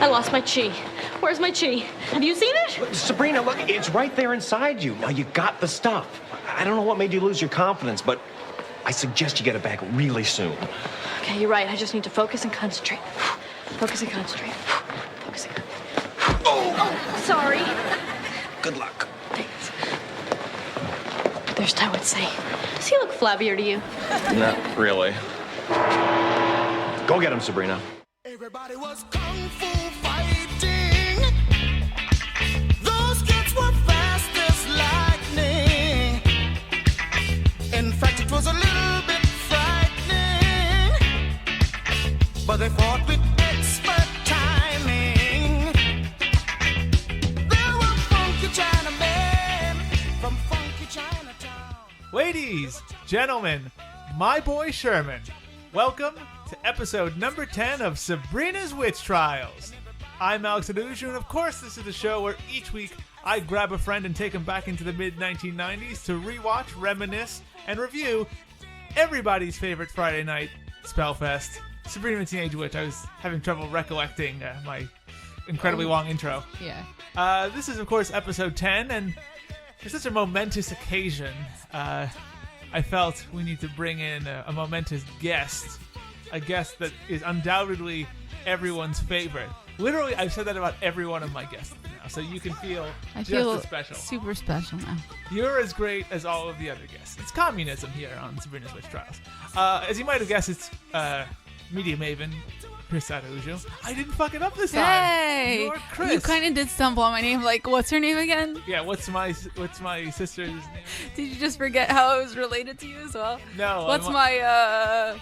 lost my chi. Where's my chi? Have you seen it? Look, Sabrina, look, it's right there inside you. Now, you got the stuff. I don't know what made you lose your confidence, but I suggest you get it back really soon. Okay, you're right. I just need to focus and concentrate. Focus and concentrate. Focus and concentrate. Oh, sorry. Good luck. Thanks. There's I would say. Does he look flabbier to you? Not really. Go get him, Sabrina. Everybody was kung fu fighting. Those kids were fast as lightning. In fact, it was a little bit frightening. But they fought with expert timing. There were funky Chinamen from funky Chinatown. Ladies, gentlemen, my boy Sherman, welcome to episode number 10 of Sabrina's Witch Trials. I'm Alex Araujo, and of course this is the show where each week I grab a friend and take him back into the mid-1990s to rewatch, reminisce, and review everybody's favorite Friday night spellfest, Sabrina the Teenage Witch. I was having trouble recollecting my incredibly long intro. Yeah. This is, of course, episode 10, and for such a momentous occasion, I felt we need to bring in a momentous guest. A guest that is undoubtedly everyone's favorite. Literally, I've said that about every one of my guests now, so you can feel I just feel as special. super special now. You're as great as all of the other guests. It's communism here on Sabrina's Witch Trials. As you might have guessed, it's media maven, Cris Araujo. I didn't fuck it up this time. Hey! You're Cris. You kind of did stumble on my name. Like, what's her name again? Yeah, what's my sister's name? Did you just forget how I was related to you as well? No. What's my,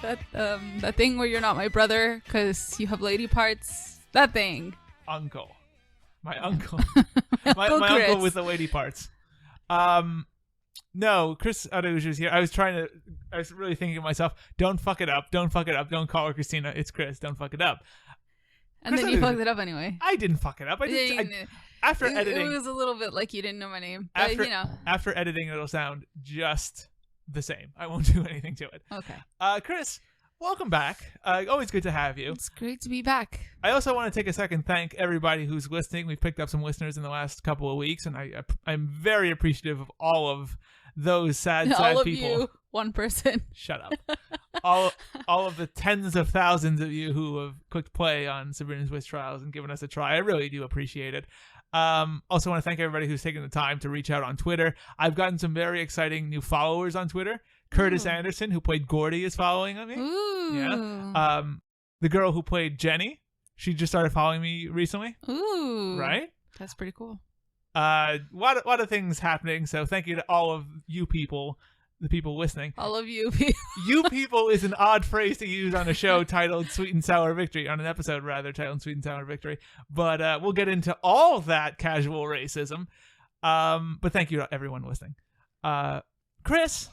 that thing where you're not my brother because you have lady parts? That thing. Uncle. My uncle. My my Chris. uncle with the lady parts. No, Cris Araujo's here. I was really thinking to myself, don't fuck it up. Don't fuck it up. Don't call her Christina. It's Chris. Don't fuck it up. And Cris then you Araujo. fucked it up anyway. I didn't fuck it up. After editing. It was a little bit like you didn't know my name. But, After editing, it'll sound just the same. I won't do anything to it. Okay. Chris, welcome back. Always good to have you. It's great to be back. I also want to take a second thank everybody who's listening. We've picked up some listeners in the last couple of weeks, and I'm very appreciative of all of those sad All of people. you, one person. Shut up. all of the tens of thousands of you who have clicked play on Sabrina's Witch Trials and given us a try. I really do appreciate it. Also want to thank everybody who's taken the time to reach out on Twitter. I've gotten some very exciting new followers on Twitter. Curtis Anderson, who played Gordy, is following me. Ooh. Yeah. The girl who played Jenny, she just started following me recently. Ooh. Right? That's pretty cool. A lot of things happening. So thank you to all of you people, the people listening. All of you people. You people is an odd phrase to use on a show titled Sweet and Sour Victory, on an episode rather titled Sweet and Sour Victory. But we'll get into all that casual racism. But thank you to everyone listening. Chris,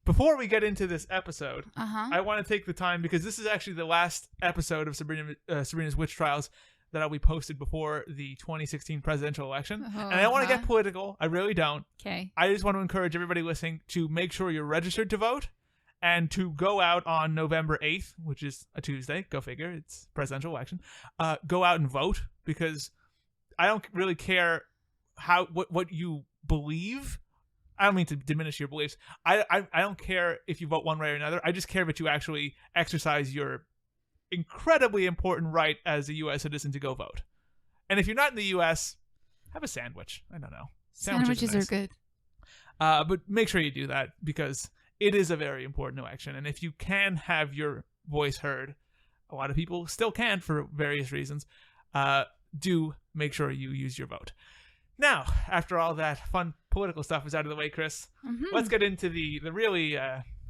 before we get into this episode, I want to take the time, because this is actually the last episode of Sabrina's Witch Trials that'll be posted before the 2016 presidential election. And I don't want to get political. I really don't. Okay. I just want to encourage everybody listening to make sure you're registered to vote and to go out on November 8th, which is a Tuesday. Go figure. It's presidential election. Go out and vote, because I don't really care what you believe. I don't mean to diminish your beliefs. I don't care if you vote one way or another. I just care that you actually exercise your incredibly important right as a U.S. citizen to go vote. And if you're not in the U.S., have a sandwich. I don't know. Sandwiches nice. are good. But make sure you do that, because it is a very important election. And if you can have your voice heard, a lot of people still can for various reasons, do make sure you use your vote. Now, after all that fun political stuff is out of the way, Chris, let's get into the really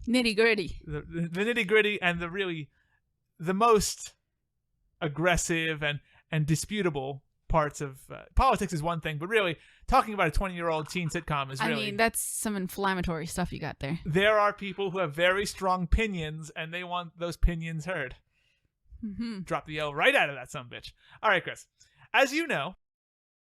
nitty-gritty. The nitty-gritty and the most aggressive and disputable parts of politics is one thing, but really talking about a 20-year-old teen sitcom is really... I mean, that's some inflammatory stuff you got there. There are people who have very strong pinions, and they want those pinions heard. Drop the L right out of that sumbitch. All right, Chris. As you know,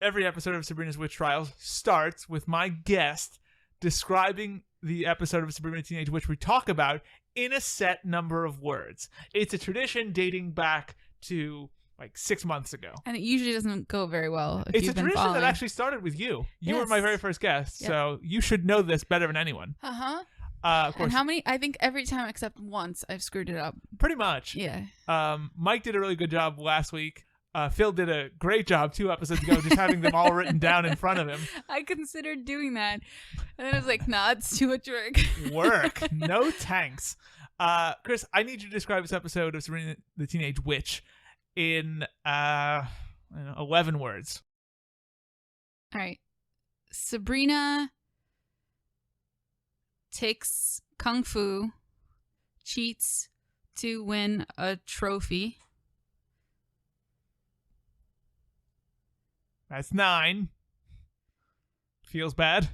every episode of Sabrina's Witch Trials starts with my guest describing the episode of Sabrina the Teenage Witch we talk about in a set number of words. It's a tradition dating back to like 6 months ago. And it usually doesn't go very well if It's a you've been tradition following. that actually started with you. You were Yes. my very first guest, Yep. so you should know this better than anyone. Uh-huh. Of course, And how many? I think every time except once I've screwed it up. pretty much. Yeah. Mike did a really good job last week. Phil did a great job 2 episodes ago, just having them all written down in front of him. I considered doing that. And then I was like, nah, it's too much work. Work. No tanks. Chris, I need you to describe this episode of Sabrina the Teenage Witch in 11 words. All right. Sabrina takes Kung Fu, cheats to win a trophy. That's 9. Feels bad.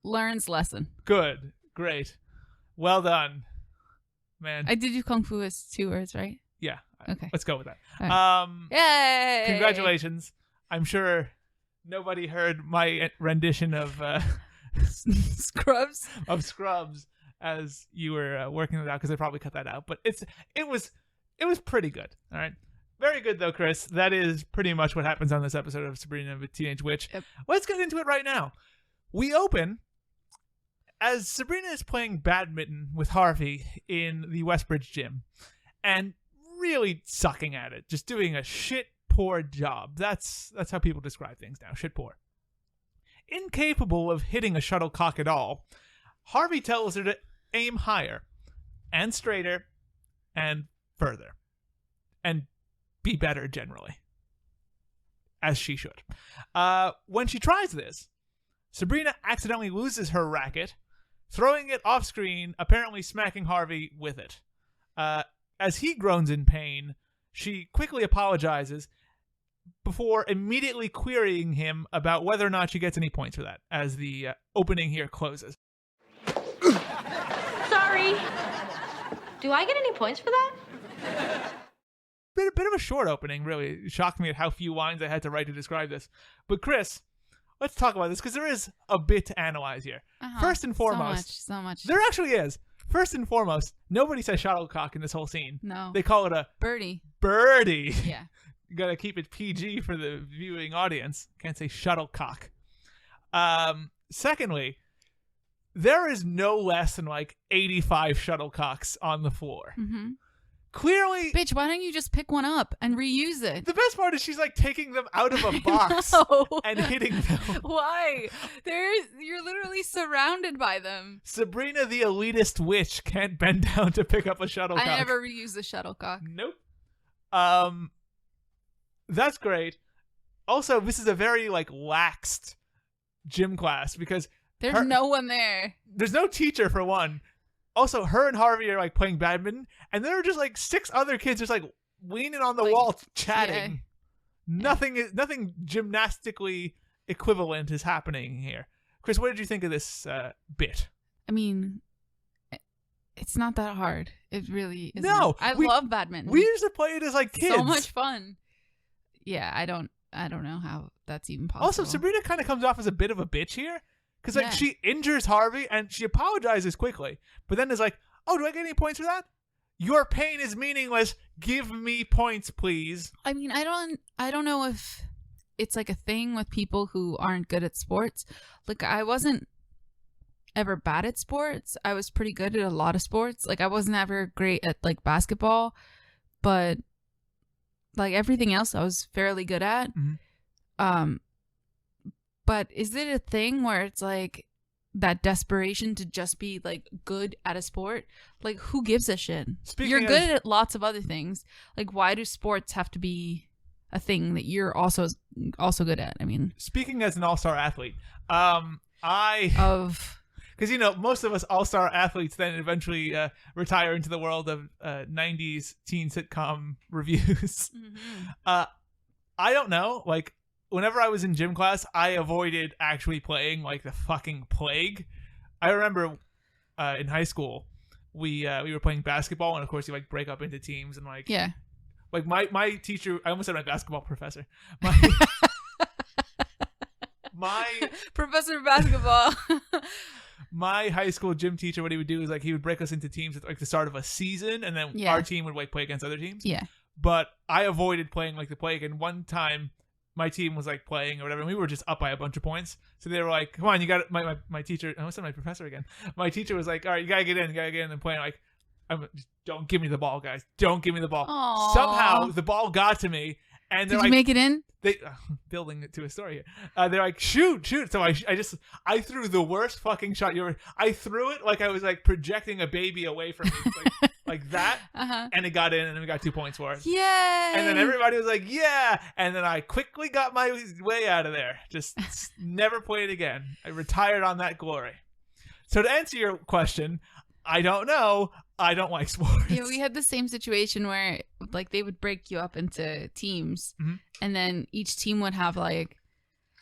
Learns lesson. Good. Great. Well done. Man. I did do Kung Fu as 2 words, right? Yeah. Okay. Let's go with that. All Yay! Congratulations. I'm sure nobody heard my rendition of Scrubs. Scrubs as you were working it out, because they probably cut that out. But it was pretty good. All right. Very good, though, Chris. That is pretty much what happens on this episode of Sabrina the Teenage Witch. Yep. Let's get into it right now. We open as Sabrina is playing badminton with Harvey in the Westbridge gym and really sucking at it, just doing a shit poor job. That's how people describe things now, shit poor. Incapable of hitting a shuttlecock at all, Harvey tells her to aim higher and straighter and further and be better generally, as she should. When she tries this, Sabrina accidentally loses her racket, throwing it off screen, apparently smacking Harvey with it. As he groans in pain, she quickly apologizes before immediately querying him about whether or not she gets any points for that, as the opening here closes. Sorry. Do I get any points for that? Bit of a short opening, really. It shocked me at how few lines I had to write to describe this. But Chris, let's talk about this, because there is a bit to analyze here. First and foremost, So much. there actually is. First and foremost, nobody says shuttlecock in this whole scene. No. They call it a Birdie. birdie. Yeah. You gotta keep it PG for the viewing audience. Can't say shuttlecock. Secondly, there is no less than like 85 shuttlecocks on the floor. Mm-hmm. Clearly, Bitch, why don't you just pick one up and reuse it? the best part is she's like taking them out of a box No. and hitting them. Why? You're literally surrounded by them. Sabrina the elitist witch can't bend down to pick up a shuttlecock. I never reuse the shuttlecock. Nope. That's great. Also, this is a very like laxed gym class because There's no one there. there's no teacher for one. Also, her and Harvey are like playing badminton, and there are just like 6 other kids just like leaning on the Like, wall chatting. yeah. Nothing gymnastically equivalent is happening here. Chris, what did you think of this bit? I mean, it's not that hard. It really isn't. No, I we- love badminton. We used to play it as like kids. So much fun. Yeah, I don't know how that's even possible. Also, Sabrina kind of comes off as a bit of a bitch here. Because like Yeah. she injures Harvey and she apologizes quickly. But then is like, oh, do I get any points for that? Your pain is meaningless. Give me points, please. I mean, I don't know if it's like a thing with people who aren't good at sports. Like, I wasn't ever bad at sports. I was pretty good at a lot of sports. Like, I wasn't ever great at like basketball, but like everything else I was fairly good at. Mhm. But is it a thing where it's like that desperation to just be like good at a sport? Like, who gives a shit? Speaking You're as- good at lots of other things. Like, why do sports have to be a thing that you're also good at? I mean, Speaking as an all-star athlete, because most of us all-star athletes then eventually retire into the world of 90s teen sitcom reviews. I don't know, like, whenever I was in gym class, I avoided actually playing like the fucking plague. I remember in high school, we were playing basketball, and of course you like break up into teams, and like yeah. like my teacher, I almost said my basketball professor, my Professor Basketball. My high school gym teacher, what he would do is like he would break us into teams at like the start of a season, and then our team would like play against other teams. Yeah. But I avoided playing like the plague, and one time my team was like playing or whatever, and we were just up by a bunch of points. So they were like, "Come on, you got it." My teacher. I almost said my professor again. My teacher was like, "All right, you gotta get in, and play." Like, don't give me the ball, guys. Don't give me the ball. Aww. Somehow the ball got to me, and they're Did like, you make it in? They building it to a story here. They're like, shoot. So I threw the worst fucking shot you ever. I threw it like I was like projecting a baby away from me, like that, and it got in, and then we got 2 points for it. Yay! And then everybody was like, yeah, and then I quickly got my way out of there. Just never played again. I retired on that glory. So to answer your question, I don't know. I don't like sports. Yeah, we had the same situation where like they would break you up into teams, and then each team would have like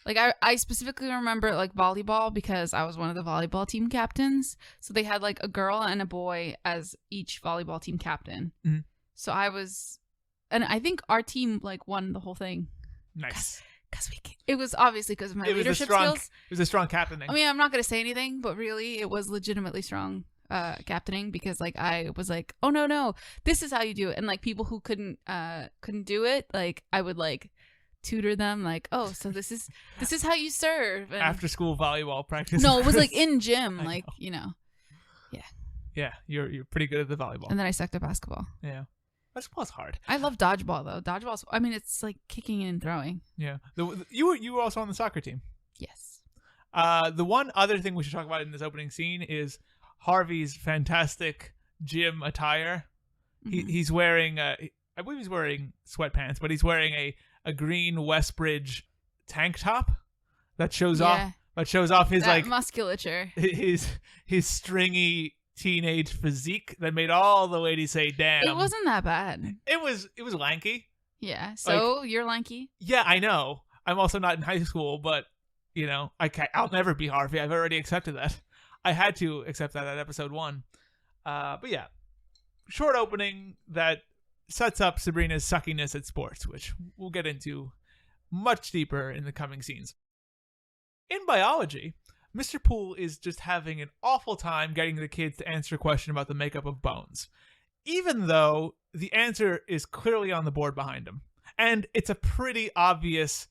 I specifically remember like volleyball because I was one of the volleyball team captains. So they had like a girl and a boy as each volleyball team captain. So I was, and I think our team like won the whole thing. Nice. Because it was obviously because of my leadership skills. It was a strong captaining. I mean, I'm not going to say anything, but really it was legitimately strong captaining because like I was like, oh no, this is how you do it. And like people who couldn't do it, like I would like tutor them like, oh, so this is how you serve. And after school volleyball practice. no, it was like in gym, like know. You know. Yeah, you're pretty good at the volleyball. And then I sucked at basketball. Yeah. Basketball's hard. I love dodgeball though. Dodgeball's, I mean, it's like kicking and throwing. Yeah. You were also on the soccer team. Yes. The one other thing we should talk about in this opening scene is Harvey's fantastic gym attire. He's wearing I believe he's wearing sweatpants, but he's wearing a green Westbridge tank top that shows off his that like musculature. His stringy teenage physique that made all the ladies say damn. It wasn't that bad. It was lanky. Yeah. So like, you're lanky? Yeah, I know. I'm also not in high school, but you know, I'll never be Harvey. I've already accepted that. I had to accept that at episode 1. But yeah, short opening that sets up Sabrina's suckiness at sports, which we'll get into much deeper in the coming scenes. In biology, Mr. Poole is just having an awful time getting the kids to answer a question about the makeup of bones, even though the answer is clearly on the board behind him. And it's a pretty obvious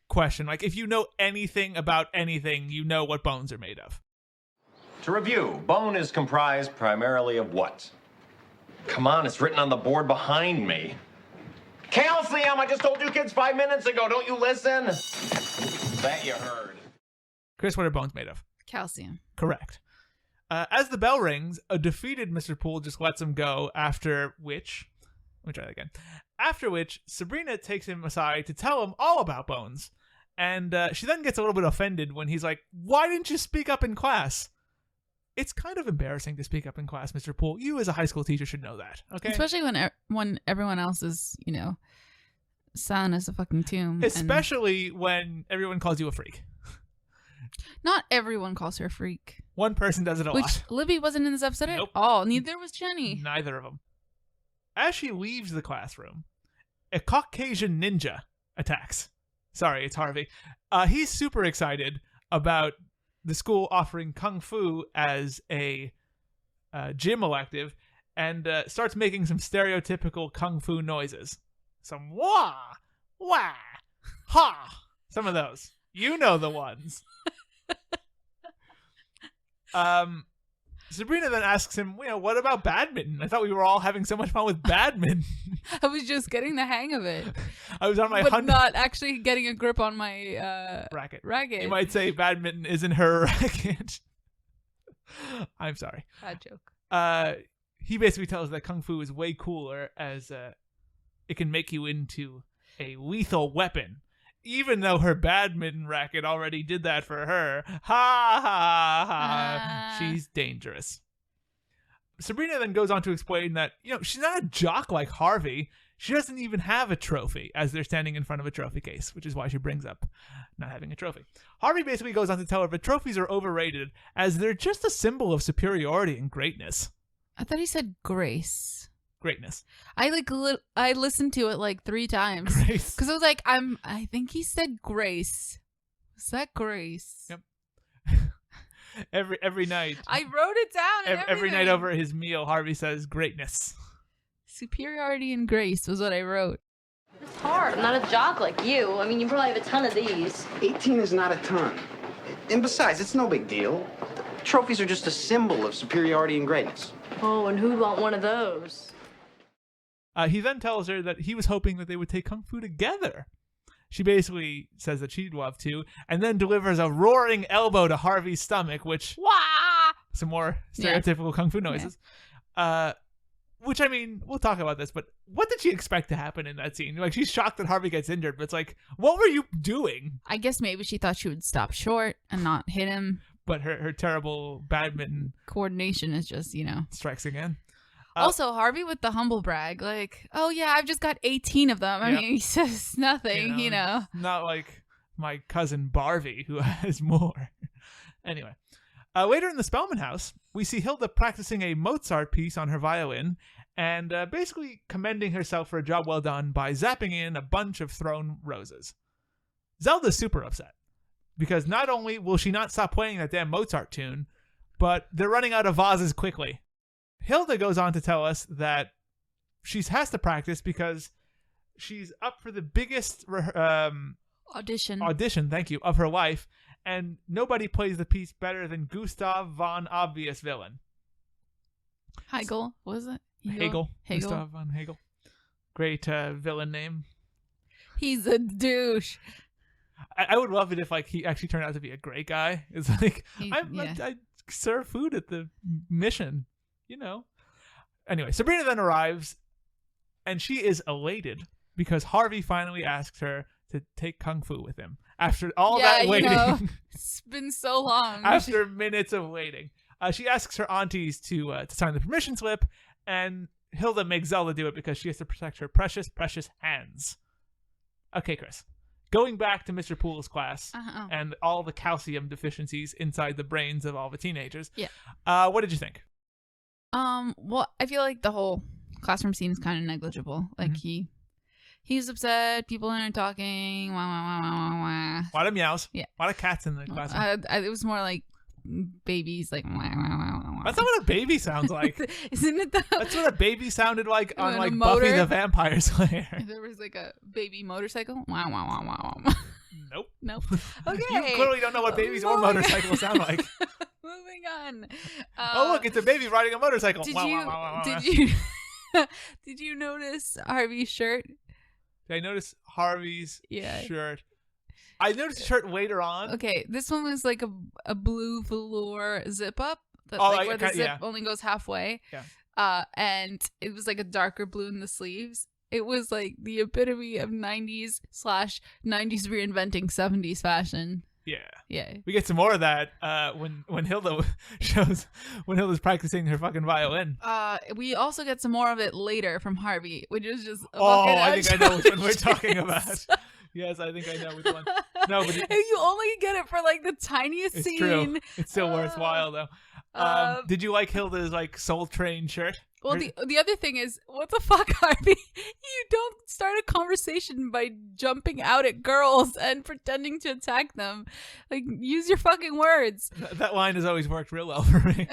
question. Like, if you know anything about anything, you know what bones are made of. To review, bone is comprised primarily of what? Come on, it's written on the board behind me. Calcium! I just told you kids 5 minutes ago. Don't you listen? That you heard. Chris, what are bones made of? Calcium. Correct. As the bell rings, a defeated Mr. Poole just lets him go, after which... Let me try that again. After which, Sabrina takes him aside to tell him all about bones. And she then gets a little bit offended when he's like, why didn't you speak up in class? It's kind of embarrassing to speak up in class, Mr. Poole. You as a high school teacher should know that, okay? Especially when everyone else is, you know, silent as a fucking tomb. Especially when everyone calls you a freak. Not everyone calls her a freak. One person does it a lot. Which Libby wasn't in this episode Nope. at all. Neither was Jenny. Neither of them. As she leaves the classroom, a Caucasian ninja attacks. Sorry, it's Harvey. He's super excited about the school offering Kung Fu as a gym elective and starts making some stereotypical Kung Fu noises. Some wah, wah, ha. Some of those. You know the ones. Sabrina then asks him, you know, what about badminton? I thought we were all having so much fun with badminton. I was just getting the hang of it. I was on my but not actually getting a grip on my racket. You might say badminton isn't her racket. I'm sorry. Bad joke. He basically tells that Kung Fu is way cooler as it can make you into a lethal weapon. Even though her badminton racket already did that for her. Ha ha ha. She's dangerous. Sabrina then goes on to explain that, you know, she's not a jock like Harvey. She doesn't even have a trophy as they're standing in front of a trophy case, which is why she brings up not having a trophy. Harvey basically goes on to tell her that trophies are overrated as they're just a symbol of superiority and greatness. I thought he said grace. Greatness. I listened to it like 3 times. Grace. Because I was like, I think he said grace. Was that grace? Yep. every night. I wrote it down. And Every night everything. over his meal, Harvey says greatness. Superiority and grace was what I wrote. It's hard. I'm not a jock like you. I mean, you probably have a ton of these. 18 is not a ton. And besides, it's no big deal. Trophies are just a symbol of superiority and greatness. Oh, and who'd want one of those? He then tells her that he was hoping that they would take kung fu together. She basically says that she'd love to, and then delivers a roaring elbow to Harvey's stomach, which... Wah! Some more stereotypical kung fu noises. Which, I mean, we'll talk about this, but what did she expect to happen in that scene? Like, she's shocked that Harvey gets injured, but it's like, what were you doing? I guess maybe she thought she would stop short and not hit him. But her terrible badminton Coordination is just, strikes again. Also, Harvey with the humble brag, like, oh yeah, I've just got 18 of them. I mean, he says nothing, Not like my cousin Barvey, who has more. Anyway. Later in the Spellman house, we see Hilda practicing a Mozart piece on her violin and basically commending herself for a job well done by zapping in a bunch of thrown roses. Zelda's super upset because not only will she not stop playing that damn Mozart tune, but they're running out of vases quickly. Hilda goes on to tell us that she has to practice because she's up for the biggest audition, thank you, of her life, and nobody plays the piece better than Gustav von Obvious Villain. Hegel, what is it? Hegel. Gustav von Hegel. Great villain name. He's a douche. I would love it if like he actually turned out to be a great guy. It's like, I serve food at the mission, Anyway, Sabrina then arrives, and she is elated because Harvey finally asks her to take kung fu with him after all that waiting. It's been so long. After minutes of waiting, she asks her aunties to sign the permission slip, and Hilda makes Zelda do it because she has to protect her precious, precious hands. Okay, Chris. Going back to Mr. Poole's class and all the calcium deficiencies inside the brains of all the teenagers. Yeah. What did you think? Well, I feel like the whole classroom scene is kind of negligible. Like he's upset, people aren't talking, wah, wah, wah, wah, wah, wah. A lot of meows. Yeah. A lot of cats in the classroom. It was more like babies, like wah, wah, wah, wah, wah. That's not what a baby sounds like. Isn't it? That's what a baby sounded like on like motor? Buffy the Vampire Slayer. There was like a baby motorcycle. Wah, wah, wah, wah, wah. Nope. Okay. You clearly don't know what babies or motorcycles sound like. Moving on. Oh look, it's a baby riding a motorcycle. Did you did you notice Harvey's shirt? Did I notice Harvey's shirt? I noticed the shirt later on. Okay, this one was like a blue velour zip up, where the zip only goes halfway. Yeah. And it was like a darker blue in the sleeves. It was like the epitome of 90s / 90s reinventing 70s fashion. Yeah. We get some more of that when Hilda Hilda's practicing her fucking violin. We also get some more of it later from Harvey, which is just I think I know which one we're talking about. Yes, I think I know which one. No, but you only get it for like the tiniest it's scene. True. It's still worthwhile though. Did you like Hilda's like Soul Train shirt? Well, the other thing is, what the fuck, Harvey? You don't start a conversation by jumping out at girls and pretending to attack them. Like, use your fucking words. That line has always worked real well for me.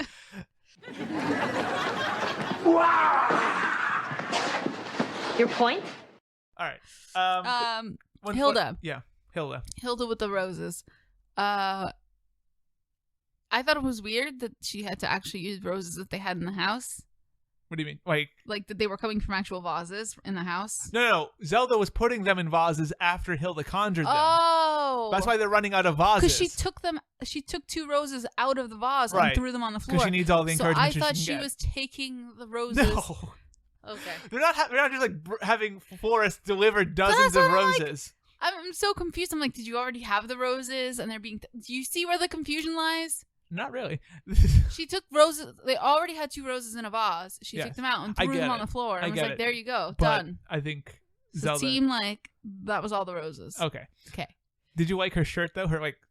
Your point? All right. Hilda. Hilda. Hilda with the roses. I thought it was weird that she had to actually use roses that they had in the house. What do you mean? Like that they were coming from actual vases in the house? No. Zelda was putting them in vases after Hilda conjured them. Oh. That's why they're running out of vases. Because she took 2 roses out of the vase and threw them on the floor. Because she needs all the encouragement So I thought she was taking the roses. No. Okay. They're not just like having florists deliver dozens of roses. I'm so confused. I'm like, did you already have the roses? And they're being... Do you see where the confusion lies? Not really. She took roses. They already had 2 roses in a vase. She took them out and threw them on the floor. And was like, there you go. Done. I think Zelda... It seemed like that was all the roses. Okay. Okay. Did you like her shirt, though?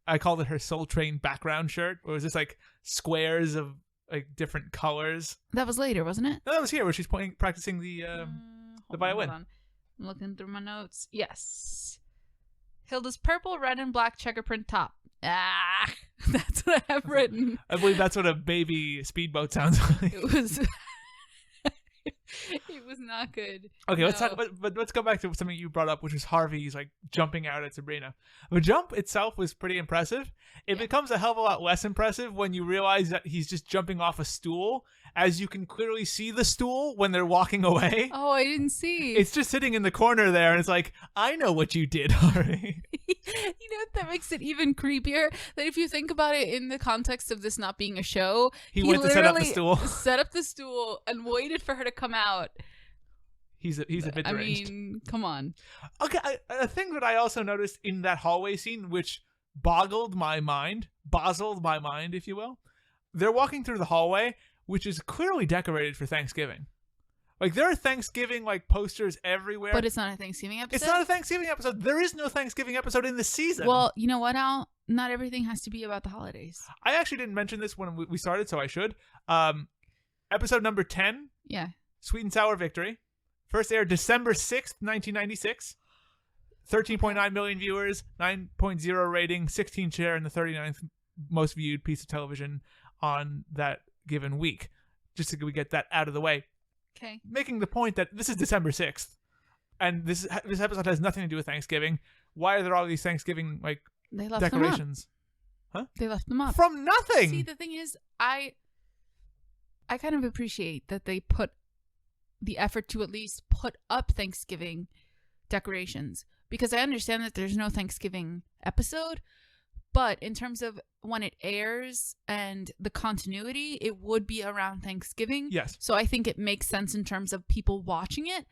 I called it her Soul Train background shirt. Or was this like squares of like different colors? That was later, wasn't it? No, that was here where she's practicing the violin. Hold on. I'm looking through my notes. Yes. Hilda's purple, red, and black checker print top Ah, that's what I have written. I believe that's what a baby speedboat sounds like. It was. It was not good. Okay, let's No. talk. But let's go back to something you brought up, which was Harvey's like jumping out at Sabrina. The jump itself was pretty impressive. It becomes a hell of a lot less impressive when you realize that he's just jumping off a stool, as you can clearly see the stool when they're walking away. Oh, I didn't see. It's just sitting in the corner there, and it's like, I know what you did, Harvey. You know what, that makes it even creepier? That if you think about it in the context of this not being a show, He went to set up the literally stool. set up the stool and waited for her to come out. He's a bit I deranged. mean, come on. Okay, a thing that I also noticed in that hallway scene, which boggled my mind, if you will. They're walking through the hallway, which is clearly decorated for Thanksgiving. Like, there are Thanksgiving, like, posters everywhere. But it's not a Thanksgiving episode. It's not a Thanksgiving episode. There is no Thanksgiving episode in the season. Well, you know what, Al? Not everything has to be about the holidays. I actually didn't mention this when we started, so I should. Episode number 10, Yeah. Sweet and Sour Victory. First aired December 6th, 1996. 13.9 million viewers, 9.0 rating, 16 share in the 39th most viewed piece of television on that given week. Just so we get that out of the way. Okay. Making the point that this is December 6th, and this episode has nothing to do with Thanksgiving. Why are there all these Thanksgiving like They left decorations? them up. They left them up. From nothing. See, the thing is, I kind of appreciate that they put the effort to at least put up Thanksgiving decorations, because I understand that there's no Thanksgiving episode, but in terms of when it airs and the continuity, it would be around Thanksgiving. Yes. So I think it makes sense in terms of people watching it.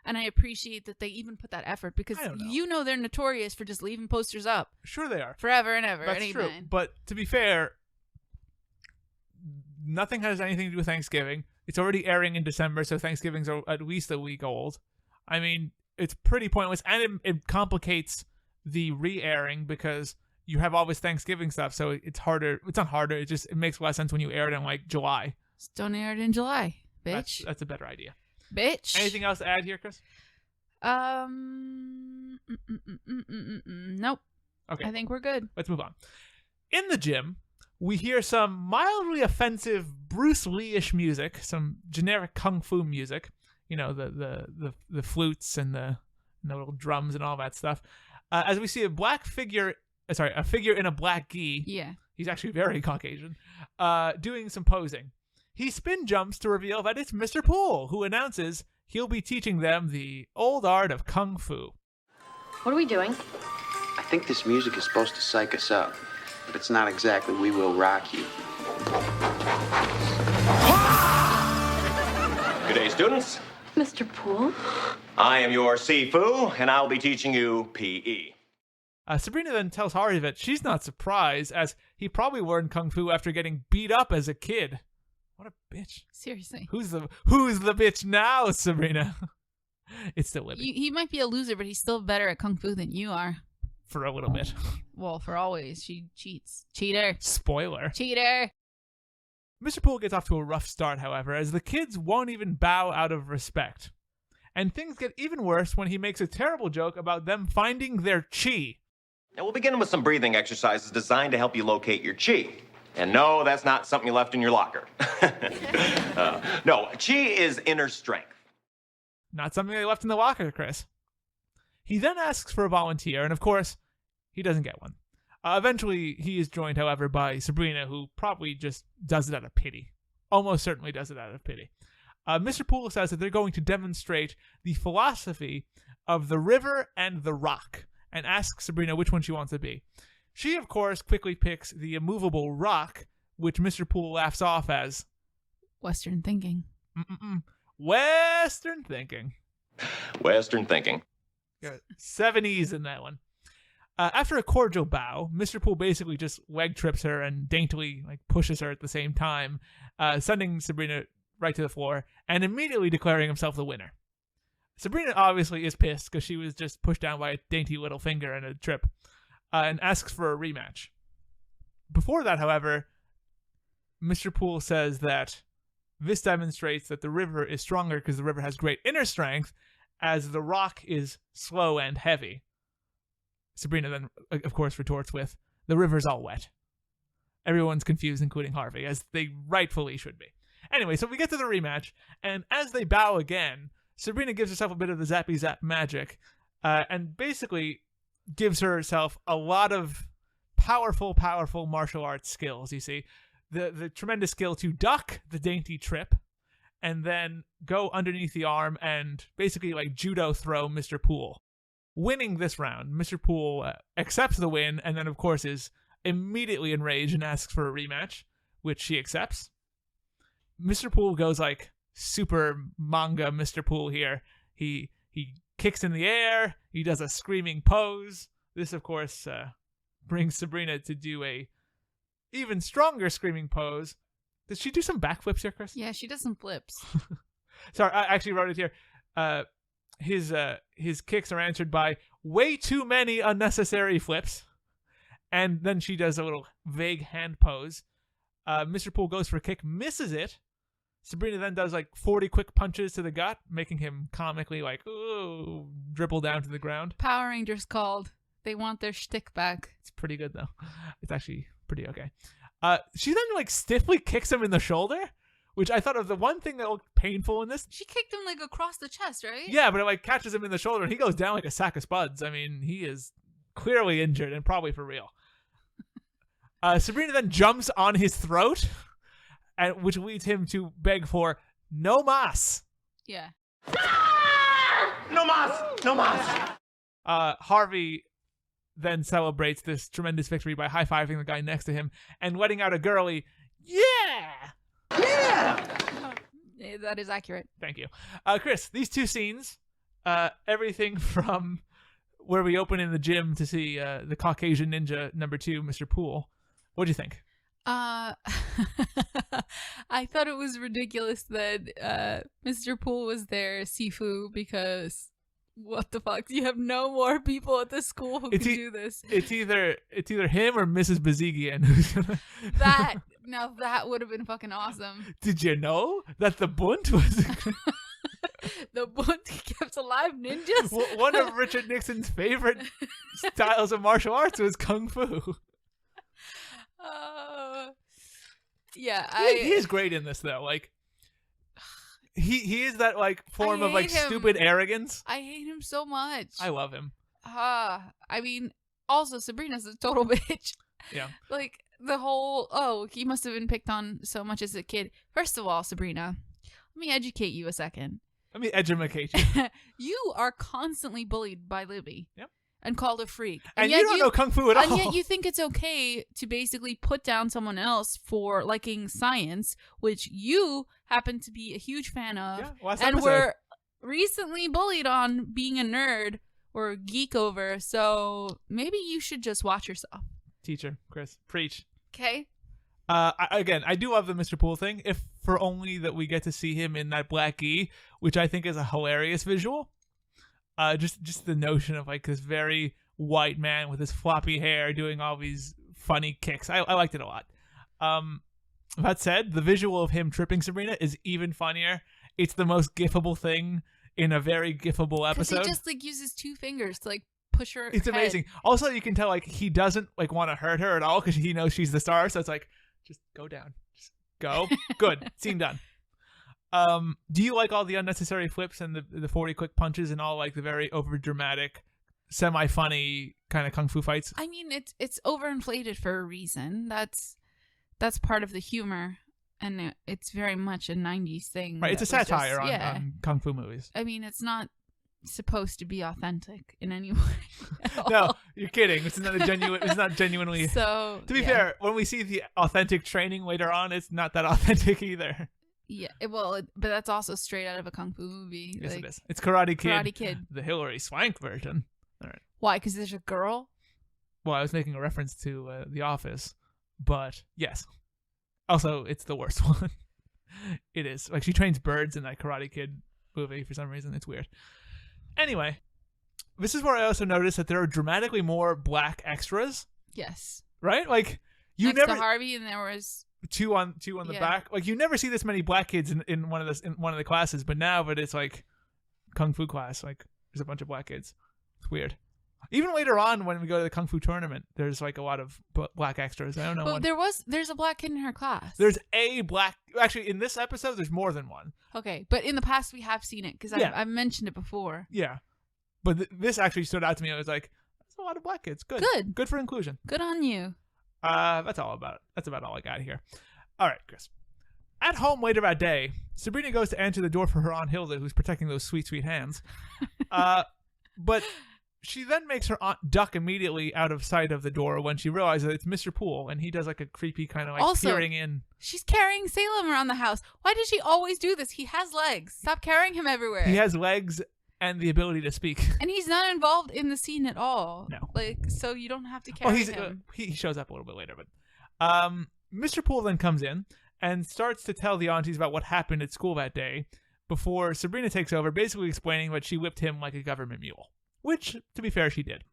And I appreciate that they even put that effort, because I don't know. you know they're notorious for just leaving posters up Sure they are. forever and ever. That's and true. amen. But to be fair, nothing has anything to do with Thanksgiving. It's already airing in December, so Thanksgiving's at least a week old. I mean, it's pretty pointless, and it complicates the re-airing because you have all this Thanksgiving stuff, so it's harder. It's not harder. It makes less sense when you air it in like July. Just don't air it in July, bitch. That's a better idea. Bitch. Anything else to add here, Chris? Nope. Okay. I think we're good. Let's move on. In the gym, we hear some mildly offensive Bruce Lee-ish music, some generic kung fu music. You know, the flutes and the little drums and all that stuff. As we see a figure in a black gi. Yeah. He's actually very Caucasian. Doing some posing. He spin jumps to reveal that it's Mr. Poole, who announces he'll be teaching them the old art of kung fu. What are we doing? I think this music is supposed to psych us up, but it's not exactly We Will Rock You. Good day, students. Mr. Poole? I am your Sifu, and I'll be teaching you PE. Sabrina then tells Hari that she's not surprised, as he probably learned kung fu after getting beat up as a kid. What a bitch. Seriously. Who's the bitch now, Sabrina? It's still Libby. He might be a loser, but he's still better at kung fu than you are. For a little bit. Well, for always. She cheats. Cheater. Spoiler. Cheater. Mr. Poole gets off to a rough start, however, as the kids won't even bow out of respect. And things get even worse when he makes a terrible joke about them finding their chi. Now, we'll begin with some breathing exercises designed to help you locate your chi. And no, that's not something you left in your locker. No, chi is inner strength. Not something they left in the locker, Chris. He then asks for a volunteer, and of course, he doesn't get one. Eventually, he is joined, however, by Sabrina, who probably just does it out of pity. Almost certainly does it out of pity. Mr. Poole says that they're going to demonstrate the philosophy of the river and the rock, and asks Sabrina which one she wants to be. She, of course, quickly picks the immovable rock, which Mr. Poole laughs off as Western thinking. Western thinking. Western thinking. Got 7 E's in that one. After a cordial bow, Mr. Poole basically just leg trips her and daintily pushes her at the same time, sending Sabrina right to the floor and immediately declaring himself the winner. Sabrina obviously is pissed because she was just pushed down by a dainty little finger in a trip, and asks for a rematch. Before that, however, Mr. Poole says that this demonstrates that the river is stronger because the river has great inner strength, as the rock is slow and heavy. Sabrina then, of course, retorts with, the river's all wet. Everyone's confused, including Harvey, as they rightfully should be. Anyway, so we get to the rematch, and as they bow again, Sabrina gives herself a bit of the zappy zap magic, and basically gives herself a lot of powerful martial arts skills, you see. The tremendous skill to duck the dainty trip, and then go underneath the arm and basically like judo throw Mr. Poole. Winning this round, Mr. Poole accepts the win, and then of course is immediately enraged and asks for a rematch, which she accepts. Mr. Poole goes like super manga Mr. Poole here. He kicks in the air. He does a screaming pose. This, of course, brings Sabrina to do a even stronger screaming pose. Does she do some backflips here, Chris? Yeah, she does some flips. Sorry, I actually wrote it here. His kicks are answered by way too many unnecessary flips. And then she does a little vague hand pose. Mr. Poole goes for a kick, misses it. Sabrina then does like 40 quick punches to the gut, making him comically like, ooh, dribble down to the ground. Power Rangers called. They want their shtick back. It's pretty good, though. It's actually pretty okay. She then like stiffly kicks him in the shoulder, which I thought of the one thing that looked painful in this. She kicked him like across the chest, right? Yeah, but it like catches him in the shoulder and he goes down like a sack of spuds. I mean, he is clearly injured and probably for real. Sabrina then jumps on his throat, which leads him to beg for no mas. Yeah. No mas! No mas! Harvey then celebrates this tremendous victory by high-fiving the guy next to him and letting out a girly, yeah! Yeah! Yeah, that is accurate. Thank you. Chris, these two scenes, everything from where we open in the gym to see the Caucasian ninja number 2, Mr. Poole. What do you think? I thought it was ridiculous that Mr. Poole was there, Sifu, because what the fuck? You have no more people at the school who can do this. It's either him or Mrs. Bazigian who's gonna that would have been fucking awesome. Did you know that the Bunt was the Bunt kept alive ninjas? One of Richard Nixon's favorite styles of martial arts was Kung Fu. Yeah, he is great in this though. Like he is that like form of like stupid arrogance. I hate him so much. I love him. I mean, also Sabrina's a total bitch. Yeah. Like the whole he must have been picked on so much as a kid. First of all, Sabrina, let me educate you a second. Let me edumacate you. You are constantly bullied by Libby. Yep. And called a freak. And you don't know Kung Fu at all. And yet you think it's okay to basically put down someone else for liking science, which you happen to be a huge fan of. Yeah, and were recently bullied on being a nerd or a geek over. So maybe you should just watch yourself. Teacher, Chris, preach. Okay. I do love the Mr. Poole thing, if for only that we get to see him in that black gi, which I think is a hilarious visual. Just the notion of like this very white man with his floppy hair doing all these funny kicks. I liked it a lot. That said, the visual of him tripping Sabrina is even funnier. It's the most gifable thing in a very gifable episode. Because he just like uses 2 fingers to like push her. It's amazing. Also, you can tell like he doesn't like want to hurt her at all because he knows she's the star. So it's like, just go down, just go. Good, scene done. Do you like all the unnecessary flips and the 40 quick punches and all like the very over dramatic, semi funny kind of kung fu fights? I mean, it's overinflated for a reason. That's part of the humor, and it's very much a 90s thing. Right, it's a satire on kung fu movies. I mean, it's not supposed to be authentic in any way. No, you're kidding. It's not It's not genuinely. So to be fair, when we see the authentic training later on, it's not that authentic either. Yeah, but that's also straight out of a kung fu movie. Yes, it is. It's Karate Kid. Karate Kid. The Hilary Swank version. All right. Why? Because there's a girl? Well, I was making a reference to The Office, but yes. Also, it's the worst one. It is. Like, she trains birds in that Karate Kid movie for some reason. It's weird. Anyway, this is where I also noticed that there are dramatically more black extras. Yes. Right? Like, next to Harvey, and there was two on the back. Like, you never see this many black kids in one of the classes, but now that it's like kung fu class, like there's a bunch of black kids. It's weird. Even later on, when we go to the Kung Fu tournament, there's like a lot of black extras. I don't know. But there's a black kid in her class. There's a black. Actually, in this episode, there's more than one. Okay, but in the past we have seen it because I've mentioned it before. Yeah, but this actually stood out to me. I was like, there's a lot of black kids. Good for inclusion. Good on you. That's about all I got here. All right, Chris. At home later that day, Sabrina goes to answer the door for her Aunt Hilda, who's protecting those sweet, sweet hands. But she then makes her aunt duck immediately out of sight of the door when she realizes that it's Mr. Poole, and he does like a creepy kind of like also, peering in. She's carrying Salem around the house. Why does she always do this? He has legs. Stop carrying him everywhere. He has legs and the ability to speak. And he's not involved in the scene at all. No. Like, so you don't have to carry him. He shows up a little bit later, but Mr. Poole then comes in and starts to tell the aunties about what happened at school that day before Sabrina takes over, basically explaining that she whipped him like a government mule, which, to be fair, she did.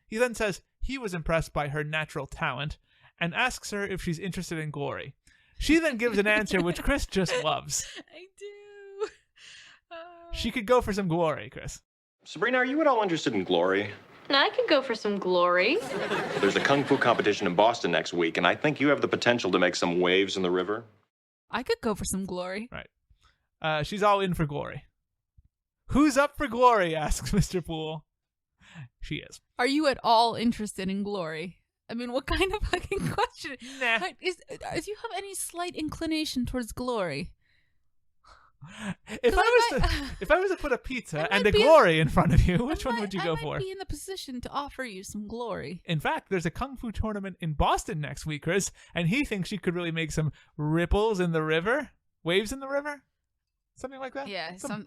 He then says he was impressed by her natural talent and asks her if she's interested in glory. She then gives an answer which Chris just loves. I do. She could go for some glory, Chris. Sabrina, are you at all interested in glory? And I could go for some glory. There's a Kung Fu competition in Boston next week, and I think you have the potential to make some waves in the river. I could go for some glory. Right. She's all in for glory. Who's up for glory? Asks Mr. Poole. She is. Are you at all interested in glory? I mean, what kind of fucking question? Nah. Do you have any slight inclination towards glory? If I was to put a pizza and a glory in front of you, which one would you go for? I might be in the position to offer you some glory. In fact, there's a Kung Fu tournament in Boston next week, Chris, and he thinks she could really make some ripples in the river, waves in the river, something like that. Yeah, some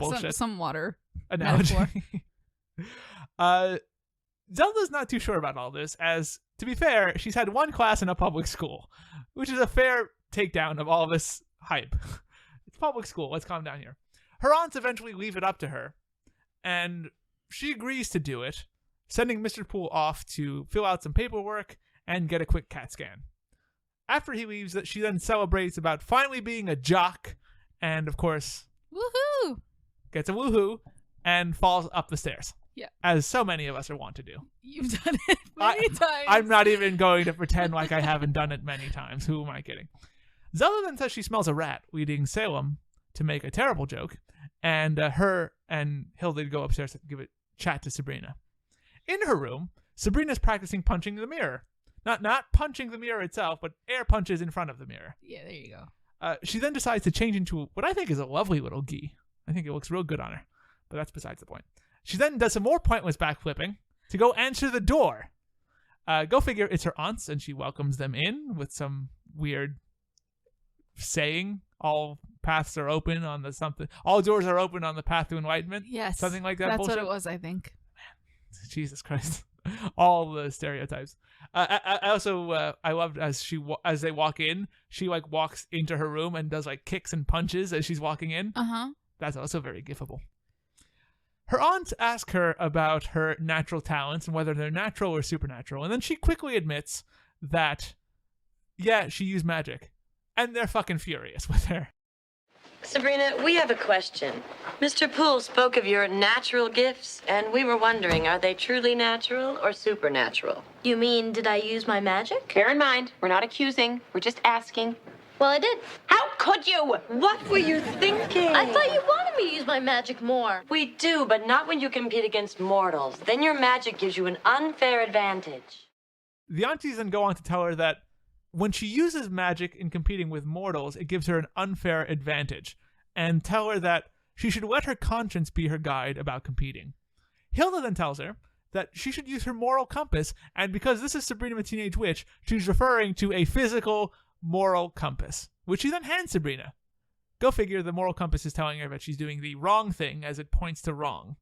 water analogy. Metaphor. Zelda's not too sure about all this, as, to be fair, she's had one class in a public school, which is a fair takedown of all this hype. It's public school. Let's calm down here. Her aunts eventually leave it up to her, and she agrees to do it, sending Mr. Poole off to fill out some paperwork and get a quick CAT scan. After he leaves, she then celebrates about finally being a jock, and of course, woohoo! Gets a woohoo and falls up the stairs. Yeah. As so many of us are wont to do. You've done it many times. I'm not even going to pretend like I haven't done it many times. Who am I kidding? Zelda then says she smells a rat, leading Salem to make a terrible joke, and her and Hilda go upstairs to give a chat to Sabrina. In her room, Sabrina's practicing punching the mirror. Not punching the mirror itself, but air punches in front of the mirror. Yeah, there you go. She then decides to change into what I think is a lovely little gi. I think it looks real good on her, but that's besides the point. She then does some more pointless backflipping to go answer the door. Go figure, it's her aunts, and she welcomes them in with some weird saying, all paths are open on the something. All doors are open on the path to enlightenment. Yes. Something like that. That's bullshit. what it was, I think. Man, Jesus Christ. All the stereotypes. I also I loved as they walk in, she like walks into her room and does like kicks and punches as she's walking in. Uh-huh. That's also very gifable. Her aunts ask her about her natural talents and whether they're natural or supernatural, and then she quickly admits that, yeah, she used magic, and they're fucking furious with her. Sabrina, we have a question. Mr. Poole spoke of your natural gifts, and we were wondering, are they truly natural or supernatural? You mean, did I use my magic? Bear in mind, we're not accusing, we're just asking. Well, I did. How could you? What were you thinking? I thought you wanted me to use my magic more. We do, but not when you compete against mortals. Then your magic gives you an unfair advantage. The aunties then go on to tell her that when she uses magic in competing with mortals, it gives her an unfair advantage, and tell her that she should let her conscience be her guide about competing. Hilda then tells her that she should use her moral compass, and because this is Sabrina the Teenage Witch, she's referring to a physical moral compass, which she then hands Sabrina. Go figure, the moral compass is telling her that she's doing the wrong thing as it points to wrong.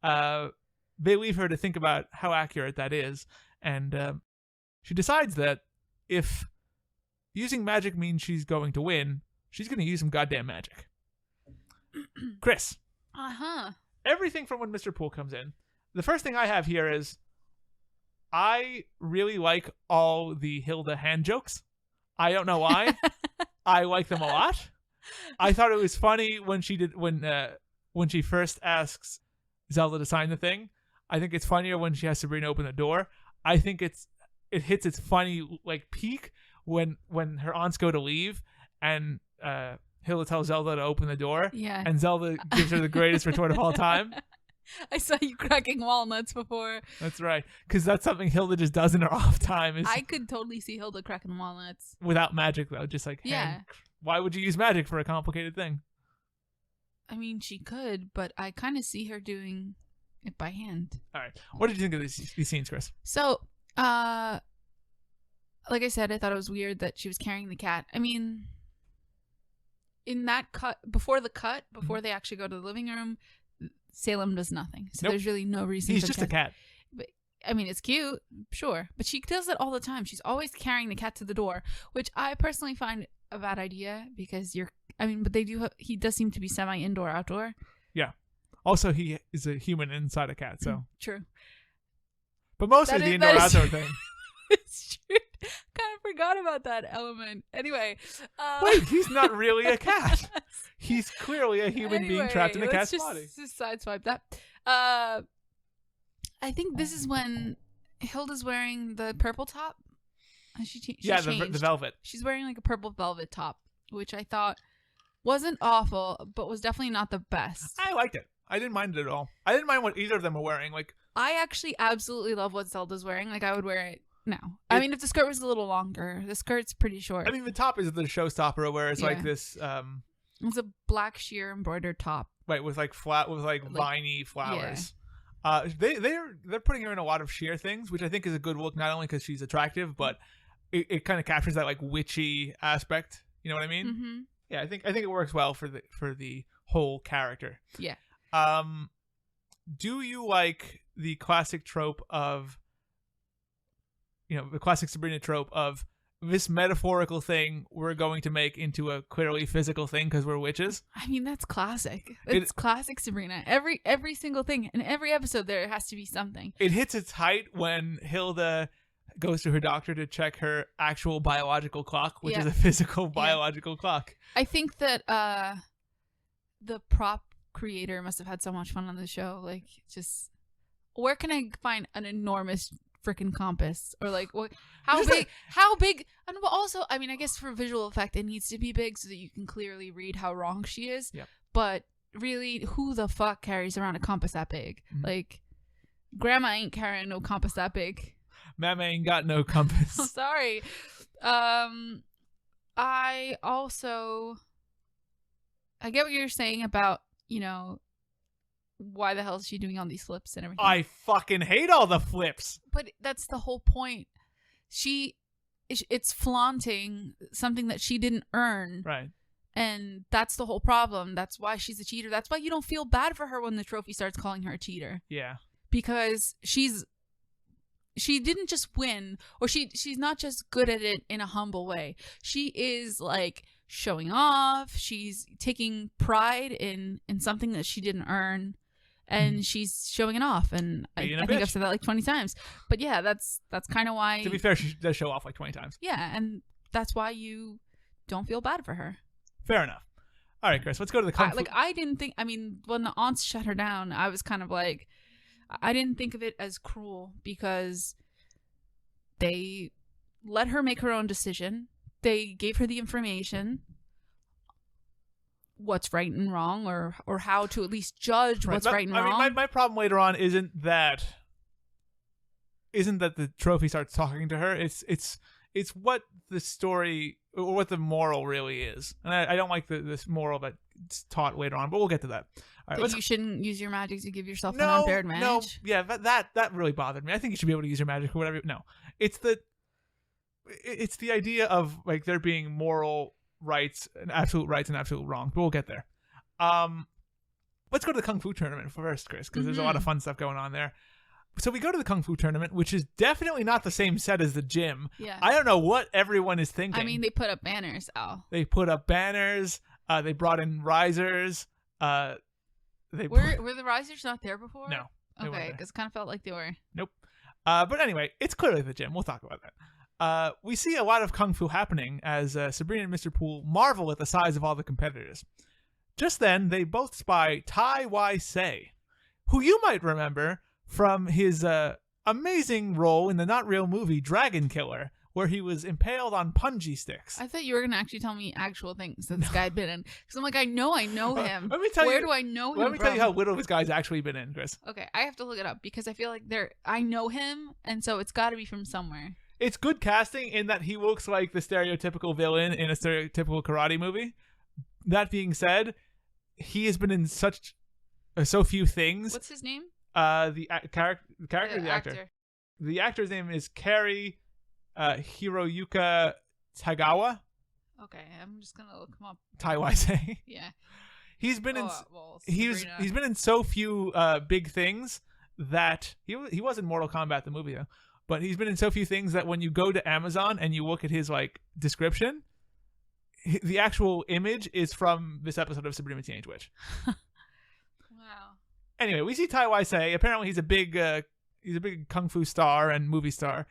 They leave her to think about how accurate that is, and she decides that if using magic means she's going to win, she's going to use some goddamn magic. Chris. Uh-huh. Everything from when Mr. Poole comes in. The first thing I have here is I really like all the Hilda hand jokes. I don't know why. I like them a lot. I thought it was funny when she first asks Zelda to sign the thing. I think it's funnier when she has Sabrina open the door. I think it hits its funny like peak when her aunts go to leave and Hilda tells Zelda to open the door. Yeah. And Zelda gives her the greatest retort of all time. I saw you cracking walnuts before. That's right, because that's something Hilda just does in her off time. I could totally see Hilda cracking walnuts. Without magic, though, just like why would you use magic for a complicated thing? I mean, she could, but I kind of see her doing it by hand. All right, what did you think of these scenes, Chris? So, like I said, I thought it was weird that she was carrying the cat. I mean, in that before they actually go to the living room, Salem does nothing. So there's really no reason. He's just a cat. But, I mean, it's cute, sure. But she does it all the time. She's always carrying the cat to the door, which I personally find a bad idea because but he does seem to be semi-indoor, outdoor. Yeah. Also, he is a human inside a cat, so. True. But mostly the indoor-outdoor thing. It's true. Kind of forgot about that element. Anyway. Wait, he's not really a cat. He's clearly a human being trapped in a cat's body. Let's just sideswipe that. I think this is when Hilda's wearing the purple top. She the velvet. She's wearing like a purple velvet top, which I thought wasn't awful, but was definitely not the best. I liked it. I didn't mind it at all. I didn't mind what either of them were wearing. Like, I actually absolutely love what Zelda's wearing. Like, I would wear it now. I mean, if the skirt was a little longer, the skirt's pretty short. I mean, the top is the showstopper, where it's like this. It's a black sheer embroidered top, right, with like viney flowers. Yeah. They're putting her in a lot of sheer things, which I think is a good look, not only because she's attractive, but it kind of captures that like witchy aspect. You know what I mean? Mm-hmm. Yeah, I think it works well for the whole character. Yeah. Do you like the classic trope of, the classic Sabrina trope of this metaphorical thing we're going to make into a clearly physical thing because we're witches? I mean, that's classic. It's classic Sabrina. Every single thing in every episode there has to be something. It hits its height when Hilda goes to her doctor to check her actual biological clock, which is a physical biological clock. I think that the prop creator must have had so much fun on the show. Like, just where can I find an enormous freaking compass, or like how big, and also, I mean, I guess for visual effect it needs to be big so that you can clearly read how wrong she is. Yep. But really, who the fuck carries around a compass that big? Mm-hmm. Like, grandma ain't carrying no compass that big. Mama ain't got no compass. I'm sorry. I get what you're saying about, why the hell is she doing all these flips and everything? I fucking hate all the flips. But that's the whole point. It's flaunting something that she didn't earn. Right. And that's the whole problem. That's why she's a cheater. That's why you don't feel bad for her when the trophy starts calling her a cheater. Yeah. Because she didn't just win, or she's not just good at it in a humble way. She is like showing off. She's taking pride in something that she didn't earn. And she's showing it off, and I think I've said that like 20 times. But yeah, that's kind of why. To be fair, she does show off like 20 times. Yeah, and that's why you don't feel bad for her. Fair enough. All right, Chris, let's go to the kung fu. I didn't think. I mean, when the aunts shut her down, I was kind of like, I didn't think of it as cruel because they let her make her own decision. They gave her the information. What's right and wrong, or how to at least judge what's right and wrong. My problem later on isn't that the trophy starts talking to her. It's what the story or what the moral really is, and I don't like this moral that's taught later on. But we'll get to that. All right, that you shouldn't use your magic to give yourself an unfair advantage. No, yeah, that really bothered me. I think you should be able to use your magic or whatever. No, it's the idea of like there being moral rights and absolute wrong, but we'll get there. Let's go to the Kung Fu tournament first, Chris, because there's a lot of fun stuff going on there. So we go to the Kung Fu tournament, which is definitely not the same set as the gym. Yeah. I don't know what everyone is thinking. I mean, they put up banners, Al. They put up banners. They brought in risers. Were the risers not there before? No. Okay, because it kind of felt like they were. Nope. But anyway, it's clearly the gym. We'll talk about that. We see a lot of kung fu happening as Sabrina and Mr. Poole marvel at the size of all the competitors. Just then, they both spy Tai Wai-sei, who you might remember from his amazing role in the not real movie Dragon Killer, where he was impaled on punji sticks. I thought you were going to actually tell me actual things that this guy had been in. Because I'm like, I know him. Let me tell Where you, do I know him Let me tell you from? how little this guy's actually been in, Chris. Okay, I have to look it up because I feel like I know him, and so it's got to be from somewhere. It's good casting in that he looks like the stereotypical villain in a stereotypical karate movie. That being said, he has been in so few things. What's his name? The character or the actor? Actor. The actor's name is Kari Hiroyuka Tagawa. Okay, I'm just gonna look him up. Taiwaise. Yeah. He's been in Sabrina. he's been in so few big things that he was in Mortal Kombat the movie though, but he's been in so few things that when you go to Amazon and you look at his like description, the actual image is from this episode of Sabrina Teenage Witch. Wow. Anyway, we see Taiwaise. Apparently, he's a big kung fu star and movie star.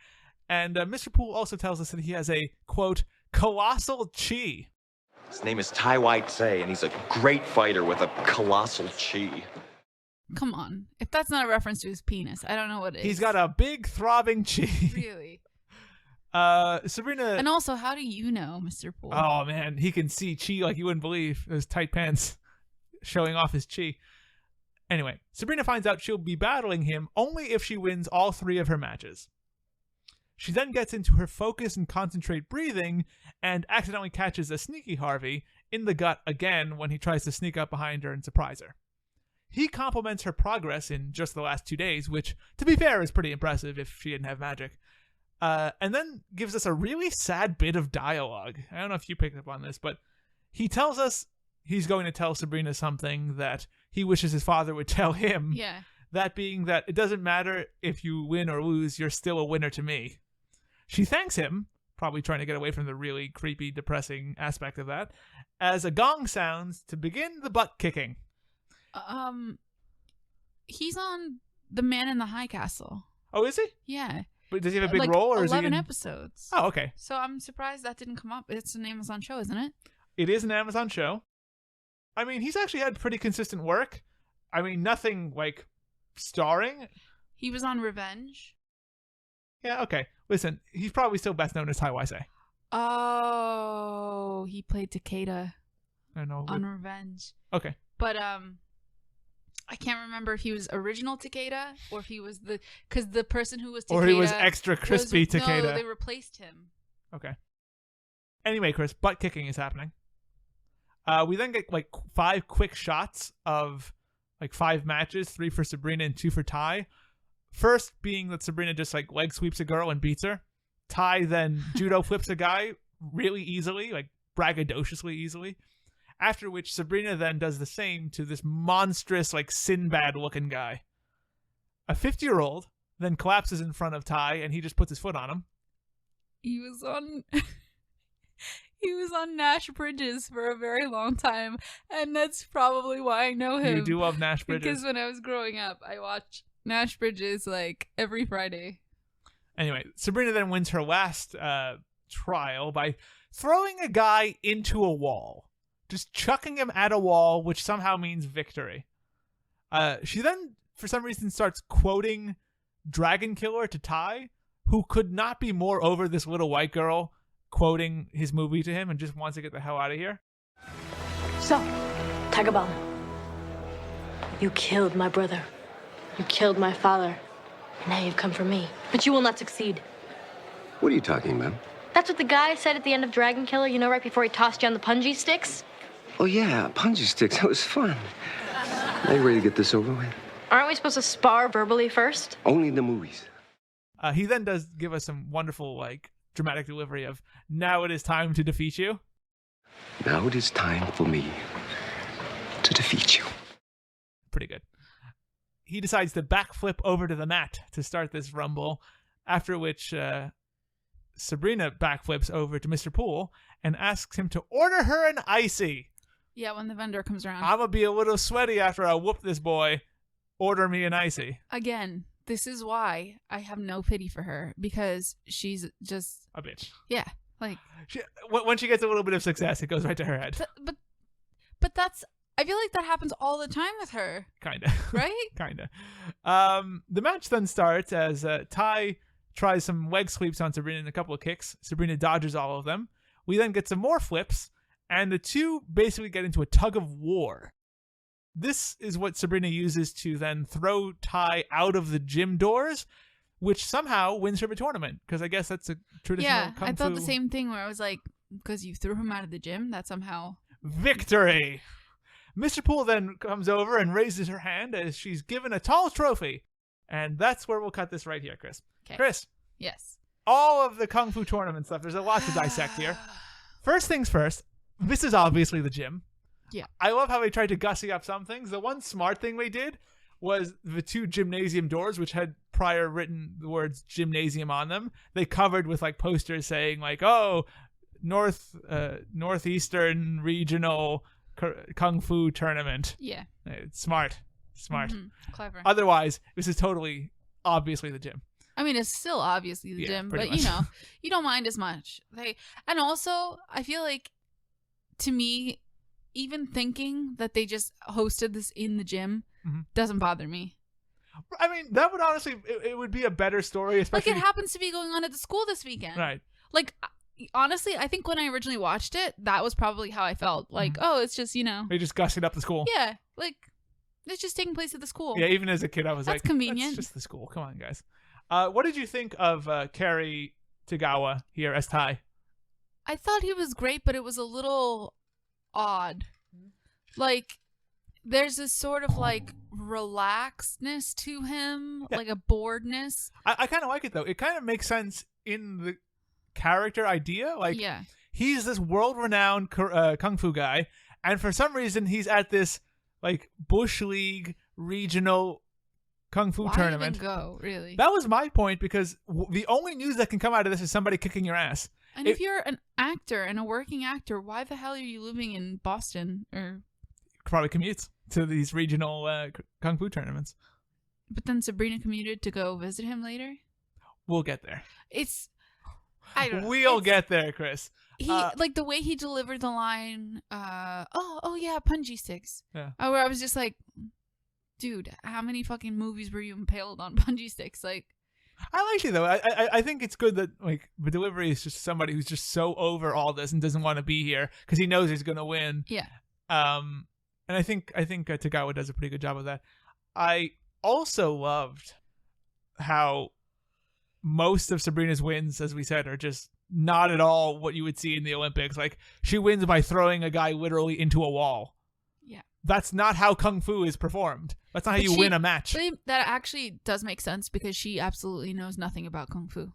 And Mr. Poole also tells us that he has a, quote, colossal chi. His name is Taiwaise, and he's a great fighter with a colossal chi. Come on. If that's not a reference to his penis, I don't know what it is. He's got a big throbbing chi. Really? Sabrina... And also, how do you know, Mr. Poole? Oh, man. He can see chi like you wouldn't believe. Those tight pants showing off his chi. Anyway, Sabrina finds out she'll be battling him only if she wins all 3 of her matches. She then gets into her focus and concentrate breathing and accidentally catches a sneaky Harvey in the gut again when he tries to sneak up behind her and surprise her. He compliments her progress in just the last 2 days, which, to be fair, is pretty impressive if she didn't have magic. And then gives us a really sad bit of dialogue. I don't know if you picked up on this, but he tells us he's going to tell Sabrina something that he wishes his father would tell him. Yeah. That being that it doesn't matter if you win or lose, you're still a winner to me. She thanks him, probably trying to get away from the really creepy, depressing aspect of that, as a gong sounds to begin the butt kicking. He's on The Man in the High Castle. Oh, is he? Yeah. But does he have a big like role, or is he 11 in... episodes. Oh, okay. So I'm surprised that didn't come up. It's an Amazon show, isn't it? It is an Amazon show. I mean, he's actually had pretty consistent work. I mean, nothing like starring. He was on Revenge. Yeah, okay. Listen, he's probably still best known as Taiwaise. Oh, he played Takeda I don't know. on Revenge. Okay. But I can't remember if he was original Takeda or if he was because the person who was Takeda Or he was extra crispy Takeda. No, they replaced him. Okay. Anyway, Chris, butt kicking is happening. We then get like 5 quick shots of like 5 matches, 3 for Sabrina and 2 for Ty. First being that Sabrina just like leg sweeps a girl and beats her. Ty then judo flips a guy really easily, like braggadociously easily. After which Sabrina then does the same to this monstrous, like Sinbad looking guy. A 50-year-old then collapses in front of Ty and he just puts his foot on him. He was on he was on Nash Bridges for a very long time, and that's probably why I know him. You do love Nash Bridges. Because when I was growing up, I watched Nash Bridges like every Friday. Anyway, Sabrina then wins her last trial by throwing a guy into a wall. Just chucking him at a wall, which somehow means victory. She then, for some reason, starts quoting Dragon Killer to Ty, who could not be more over this little white girl quoting his movie to him and just wants to get the hell out of here. So, Tagabal, you killed my brother. You killed my father. And now you've come for me. But you will not succeed. What are you talking about? That's what the guy said at the end of Dragon Killer, you know, right before he tossed you on the punji sticks? Oh, yeah, punji sticks. That was fun. Are you ready to get this over with? Aren't we supposed to spar verbally first? Only in the movies. He then does give us some wonderful, like, dramatic delivery of, now it is time to defeat you. Now it is time for me to defeat you. Pretty good. He decides to backflip over to the mat to start this rumble, after which Sabrina backflips over to Mr. Poole and asks him to order her an icy. Yeah, when the vendor comes around. I'm going to be a little sweaty after I whoop this boy. Order me an icy. Again, this is why I have no pity for her, because she's just... A bitch. Yeah, like... When she gets a little bit of success, it goes right to her head. But that's... I feel like that happens all the time with her. Kinda. Right? Kinda. The match then starts as Ty tries some leg sweeps on Sabrina and a couple of kicks. Sabrina dodges all of them. We then get some more flips, and the two basically get into a tug of war. This is what Sabrina uses to then throw Ty out of the gym doors, which somehow wins her the tournament, because I guess that's a traditional kung I thought fu the same thing, where I was like, because you threw him out of the gym, that somehow... victory. Mr. Poole then comes over and raises her hand as she's given a tall trophy. And that's where we'll cut this right here, Chris. Okay. Chris, Yes. all of the Kung Fu tournament stuff, there's a lot to dissect here. First things first, this is obviously the gym. Yeah. I love how they tried to gussy up some things. The one smart thing they did was the two gymnasium doors, which had prior written the words gymnasium on them. They covered with like posters saying like, oh, Northeastern Regional Kung Fu Tournament. Yeah. It's smart. Clever. Otherwise, this is totally obviously the gym. I mean, it's still obviously the gym, pretty but you much. know, you don't mind as much. And also, I feel like, to me, even thinking that they just hosted this in the gym doesn't bother me. I mean, that would honestly, it would be a better story, especially. Like, it happens to be going on at the school this weekend. Right. Like, honestly, I think when I originally watched it, that was probably how I felt. Like, oh, it's just, you know. They just gussied up the school. Yeah. Like, it's just taking place at the school. Yeah, even as a kid, I was That's like, convenient. That's just the school. Come on, guys. What did you think of Kerry Tagawa here as Ty? I thought he was great, but it was a little odd. Like, there's this sort of like relaxedness to him, like a boredness. I kind of like it though. It kind of makes sense in the character idea. Like, he's this world-renowned kung fu guy, and for some reason he's at this like bush league regional kung fu tournament. Even go, really? That was my point, because the only news that can come out of this is somebody kicking your ass. And if you're an actor and a working actor, why the hell are you living in Boston? Or probably commutes to these regional kung fu tournaments. But then Sabrina commuted to go visit him later? We'll get there. I don't know. We'll get there, Chris. He like the way he delivered the line, oh yeah, punji sticks. Yeah. Where I was just like, dude, how many fucking movies were you impaled on punji sticks? Like, I like it though. I think it's good that like the delivery is just somebody who's just so over all this and doesn't want to be here because he knows he's gonna win. Yeah. And I think Tagawa does a pretty good job of that. I also loved how most of Sabrina's wins, as we said, are just not at all what you would see in the Olympics. Like, she wins by throwing a guy literally into a wall. Yeah. That's not how Kung Fu is performed. That's not how you win a match. That actually does make sense, because she absolutely knows nothing about Kung Fu.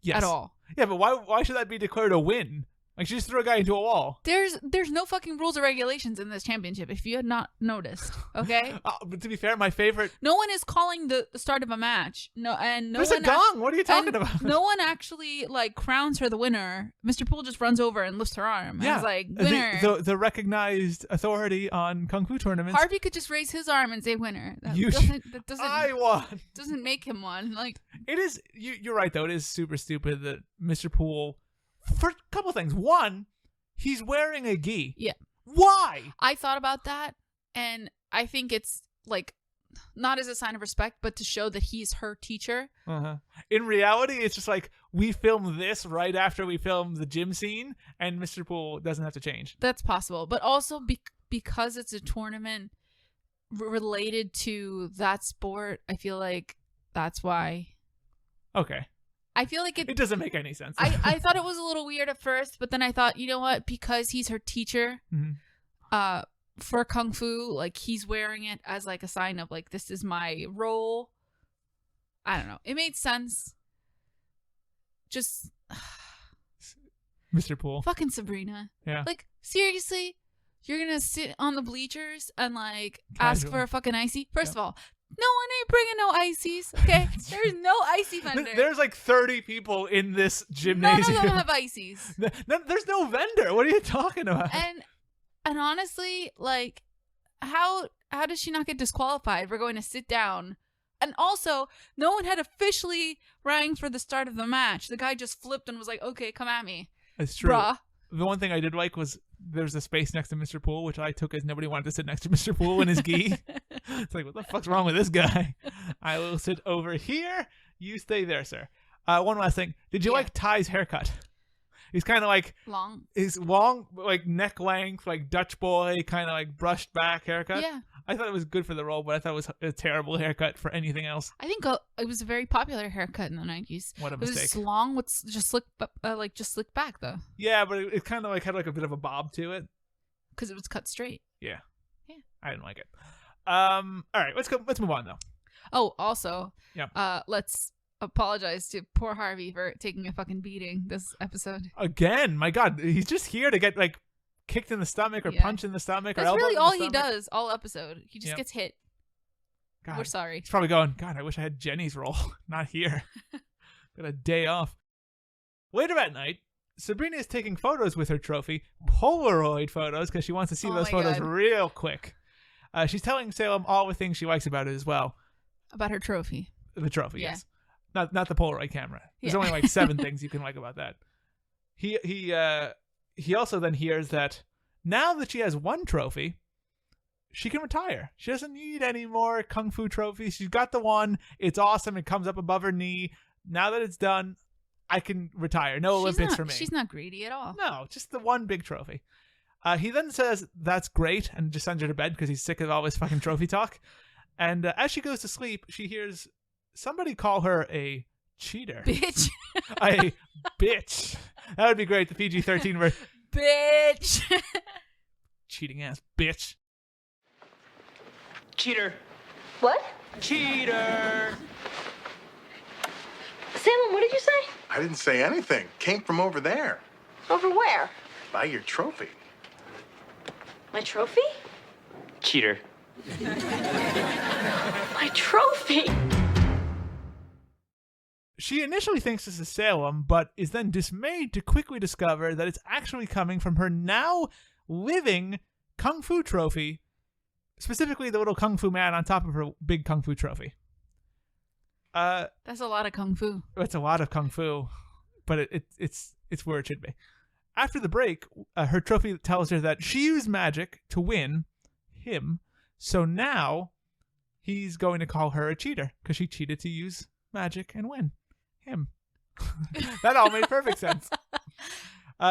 Yes. At all. Yeah, but why should that be declared a win? Like, she just threw a guy into a wall. There's no fucking rules or regulations in this championship, if you had not noticed. Okay. But to be fair, my favorite. No one is calling the start of a match. There's a gong. What are you talking about? No one actually like crowns her the winner. Mr. Poole just runs over and lifts her arm. Yeah. And is like, winner. The recognized authority on Kung Fu tournaments. Harvey could just raise his arm and say winner. I won. Doesn't make him one. Like, it is. You're right though. It is super stupid that Mr. Poole. For a couple things. One, he's wearing a gi. Yeah. Why? I thought about that, and I think it's like not as a sign of respect, but to show that he's her teacher. In reality, it's just like, we filmed this right after we filmed the gym scene, and Mr. Poole doesn't have to change. That's possible, but also because it's a tournament related to that sport, I feel like that's why. Okay. I feel like it doesn't make any sense. I thought it was a little weird at first, but then I thought, you know what? Because he's her teacher, for Kung Fu, like, he's wearing it as like a sign of like, this is my role. I don't know. It made sense. Just Mr. Poole. Fucking Sabrina. Yeah. Like, seriously? You're gonna sit on the bleachers and like ask for a fucking icy? First of all, no one ain't bringing no ices, okay? There's no icy vendor. There's like 30 people in this gymnasium. None of them have ices. There's no vendor. What are you talking about? And honestly, like, how does she not get disqualified for going to sit down? And also, no one had officially rang for the start of the match. The guy just flipped and was like, okay, come at me. It's true. Bruh. The one thing I did like was there's a space next to Mr. Poole, which I took as nobody wanted to sit next to Mr. Poole in his gi. It's like, what the fuck's wrong with this guy? I will sit over here. You stay there, sir. One last thing. Did you like Ty's haircut? He's kind of like Long. He's long, like neck length, like Dutch boy, kind of like brushed back haircut. Yeah. I thought it was good for the role, but I thought it was a terrible haircut for anything else. I think it was a very popular haircut in the 90s. What a It mistake. was long with just slick back though, Yeah, but it kind of like had like a bit of a bob to it. because it was cut straight. Yeah. Yeah. I didn't like it. All right, let's move on though. Oh, also, Yeah. let's apologize to poor Harvey for taking a fucking beating this episode. Again, my God, he's just here to get like kicked in the stomach or Yeah. punched in the stomach. That's or elbowed really in the all he stomach. does all episode. He just Yep. gets hit. God, We're sorry. He's probably going, God, I wish I had Jenny's role, not here. Got a day off. Later that night, Sabrina is taking photos with her trophy, Polaroid photos, because she wants to see Oh those my photos God. real quick. She's telling Salem all the things she likes about it as well. About her trophy. The trophy, Yeah. yes. Not the Polaroid camera. There's Yeah. only like 7 things you can like about that. He also then hears that now that she has 1 trophy, she can retire. She doesn't need any more kung fu trophies. She's got the one. It's awesome. It comes up above her knee. Now that it's done, I can retire. No Olympics for me. She's not greedy at all. No, just the 1 big trophy. He then says that's great and just sends her to bed because he's sick of all this fucking trophy talk. And as she goes to sleep, she hears somebody call her a cheater. Bitch. A bitch. That would be great. The PG-13 version. Bitch. Cheating ass bitch. Cheater. What? Cheater. Salem, what did you say? I didn't say anything. Came from over there. Over where? By your trophy. My trophy? Cheater. My trophy! She initially thinks this is Salem, but is then dismayed to quickly discover that it's actually coming from her now living Kung Fu trophy, specifically the little Kung Fu man on top of her big Kung Fu trophy. That's a lot of kung fu. It's a lot of Kung Fu, but it's where it should be. After the break, her trophy tells her that she used magic to win him, so now he's going to call her a cheater because she cheated to use magic and win him. That all made perfect sense.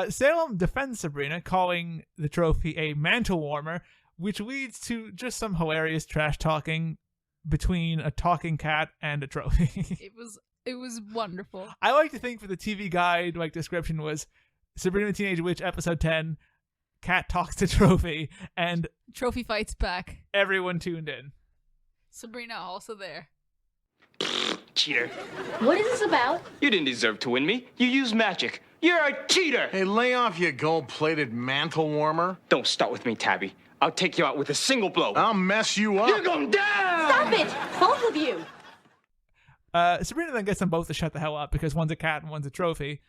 Salem defends Sabrina, calling the trophy a mantle warmer, which leads to just some hilarious trash talking between a talking cat and a trophy. It was wonderful. I like to think for the TV guide, like description was Sabrina the Teenage Witch episode 10, cat talks to trophy, and Trophy fights back. everyone tuned in. Sabrina also there. Cheater. What is this about? You didn't deserve to win me. You used magic. You're a cheater. Hey, lay off, you gold-plated mantle warmer. Don't start with me, Tabby. I'll take you out with a single blow. I'll mess you up. You're going down! Stop it! Both of you! Sabrina then gets them both to shut the hell up because one's a cat and one's a trophy.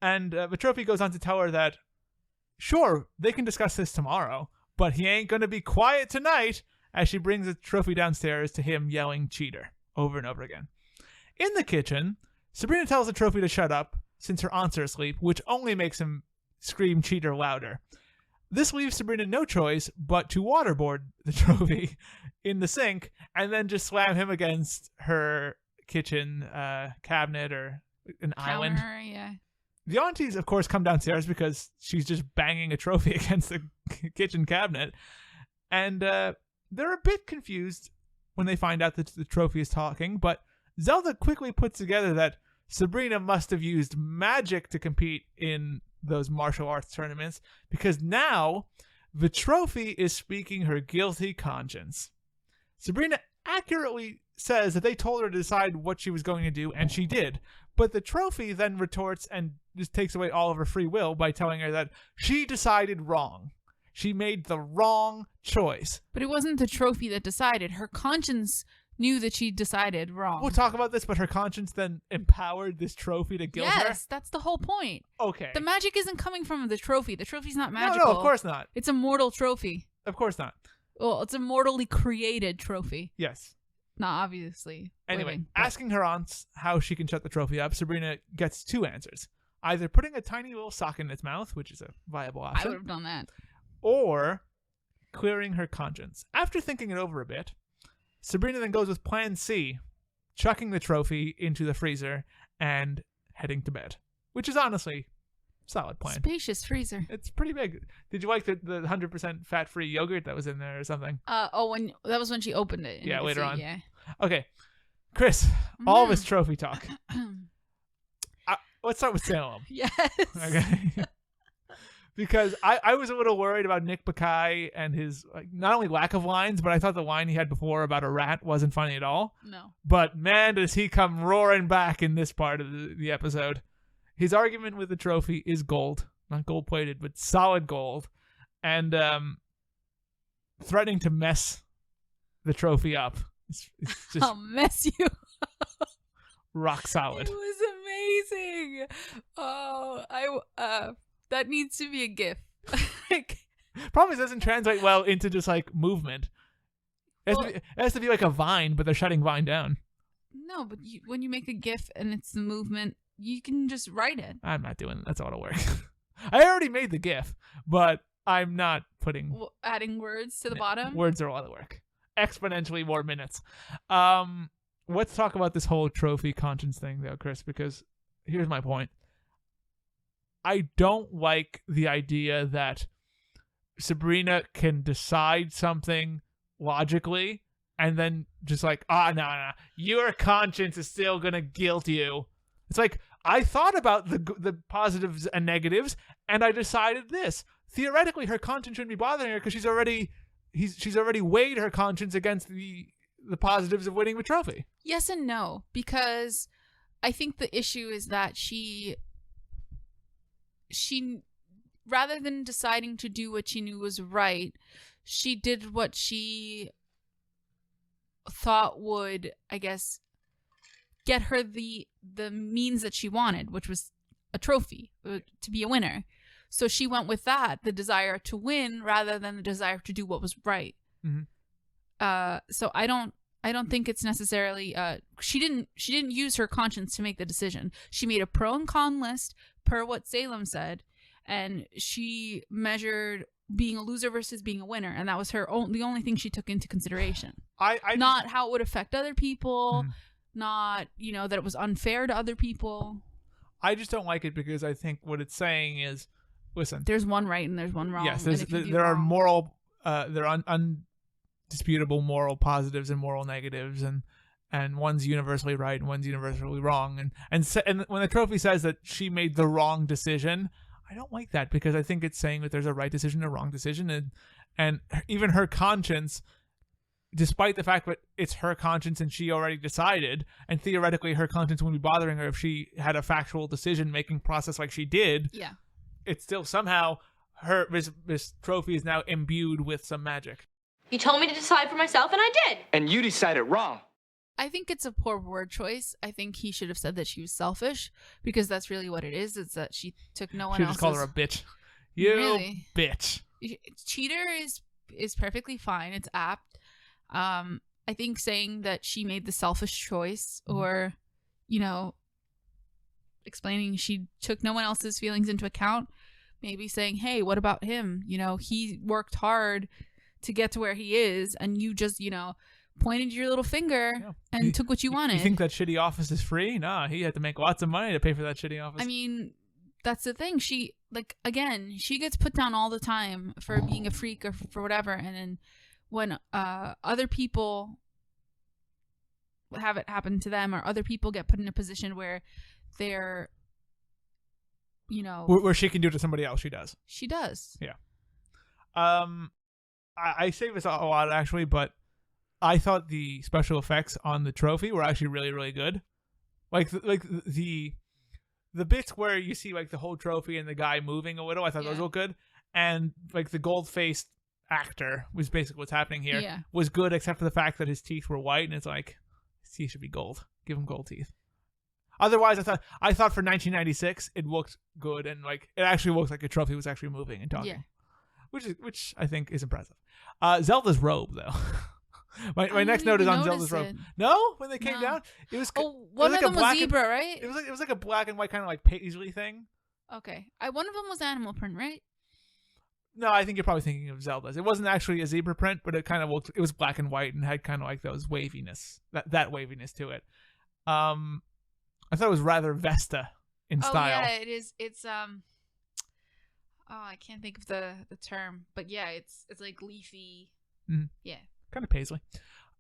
And the trophy goes on to tell her that, sure, they can discuss this tomorrow, but he ain't going to be quiet tonight, as she brings the trophy downstairs to him yelling cheater over and over again. In the kitchen, Sabrina tells the trophy to shut up since her aunts are asleep, which only makes him scream cheater louder. This leaves Sabrina no choice but to waterboard the trophy in the sink and then just slam him against her kitchen cabinet or an island. Counter, yeah. The aunties, of course, come downstairs because she's just banging a trophy against the kitchen cabinet. And they're a bit confused when they find out that the trophy is talking, but Zelda quickly puts together that Sabrina must have used magic to compete in those martial arts tournaments because now the trophy is speaking her guilty conscience. Sabrina accurately says that they told her to decide what she was going to do, and she did. But the trophy then retorts and just takes away all of her free will by telling her that she decided wrong. She made the wrong choice. But it wasn't the trophy that decided. Her conscience knew that she decided wrong. We'll talk about this, but her conscience then empowered this trophy to guilt her? Yes, that's the whole point. Okay. The magic isn't coming from the trophy. The trophy's not magical. No, of course not. It's a mortal trophy. Of course not. Well, it's a mortally created trophy. Yes. Not obviously. Anyway, living, but- asking her aunts how she can shut the trophy up, Sabrina gets 2 answers. either putting a tiny little sock in its mouth, which is a viable I option, would have done that. or clearing her conscience. After thinking it over a bit, Sabrina then goes with plan C, chucking the trophy into the freezer and heading to bed, which is honestly a solid plan. Spacious freezer. It's pretty big. Did you like the 100% fat-free yogurt that was in there or something? When that was when she opened it. and Yeah, you could later see, on. Yeah. Okay, Chris, all this trophy talk. Let's start with Salem. Yes. Okay. Because I was a little worried about Nick Bakay and his not only lack of lines, but I thought the line he had before about a rat wasn't funny at all. No. But man, does he come roaring back in this part of the episode. His argument with the trophy is gold. Not gold-plated, but solid gold. And threatening to mess the trophy up. It's just I'll mess you. rock solid. It was amazing. Oh, that needs to be a GIF. Problem is, it doesn't translate well into just like movement. It has to be like a Vine, but they're shutting Vine down. No, but when you make a GIF and it's the movement, you can just write it. I'm not doing that. That's all it'll work. I already made the GIF, but I'm not putting adding words to the bottom. Words are a lot of work. Exponentially more minutes. Let's talk about this whole trophy conscience thing, though, Chris, because here's my point. I don't like the idea that Sabrina can decide something logically and then just like, no, your conscience is still going to guilt you. It's like, I thought about the positives and negatives, and I decided this. Theoretically, her conscience shouldn't be bothering her because she's already weighed her conscience against the positives of winning the trophy. Yes and no, because I think the issue is that she rather than deciding to do what she knew was right, she did what she thought would, I guess, get her the means that she wanted, which was a trophy, to be a winner. So she went with that, the desire to win, rather than the desire to do what was right. Mm-hmm. So I don't think it's necessarily she didn't use her conscience to make the decision. She made a pro and con list per what Salem said, and she measured being a loser versus being a winner, and that was the only thing she took into consideration. Not how it would affect other people, not that it was unfair to other people. I just don't like it because I think what it's saying is, listen, there's one right and there's one wrong. Yes, there are moral, there are undisputable moral positives and moral negatives, and one's universally right and one's universally wrong. And when the trophy says that she made the wrong decision, I don't like that because I think it's saying that there's a right decision and a wrong decision, and even her conscience, despite the fact that it's her conscience and she already decided, and theoretically her conscience wouldn't be bothering her if she had a factual decision-making process like she did. Yeah. It's still somehow this trophy is now imbued with some magic. You told me to decide for myself, and I did. And you decided wrong. I think it's a poor word choice. I think he should have said that she was selfish, because that's really what it is. It's that she took no one else's... Should just call her a bitch. You really? Bitch. Cheater is perfectly fine. It's apt. I think saying that she made the selfish choice, or, explaining she took no one else's feelings into account, maybe saying, hey, what about him? He worked hard to get to where he is, and you just, pointed your little finger and took what you wanted. You think that shitty office is free? Nah, he had to make lots of money to pay for that shitty office. I mean, that's the thing. She, she gets put down all the time for being a freak or for whatever, and then when other people have it happen to them, or other people get put in a position where they're, where she can do it to somebody else, she does. She does. Yeah. I say this a lot, actually, but I thought the special effects on the trophy were actually really, really good. Like the bits where you see like the whole trophy and the guy moving a little, I thought those looked good. And like the gold-faced actor was basically what's happening here, was good, except for the fact that his teeth were white, and it's like, his teeth should be gold. Give him gold teeth. Otherwise, I thought for 1996 it looked good, and like it actually looks like a trophy was actually moving and talking, which I think is impressive. Zelda's robe, though, My next note is on Zelda's robe. No, when they came down, it was. One of them was black zebra, right? It was like a black and white kind of like paisley thing. Okay, one of them was animal print, right? No, I think you're probably thinking of Zelda's. It wasn't actually a zebra print, but it kind of looked. It was black and white and had kind of like those waviness, that waviness to it. I thought it was rather Vesta in style. Yeah, it is. It's I can't think of the term, but yeah, it's like leafy. Mm-hmm. Yeah, kind of paisley.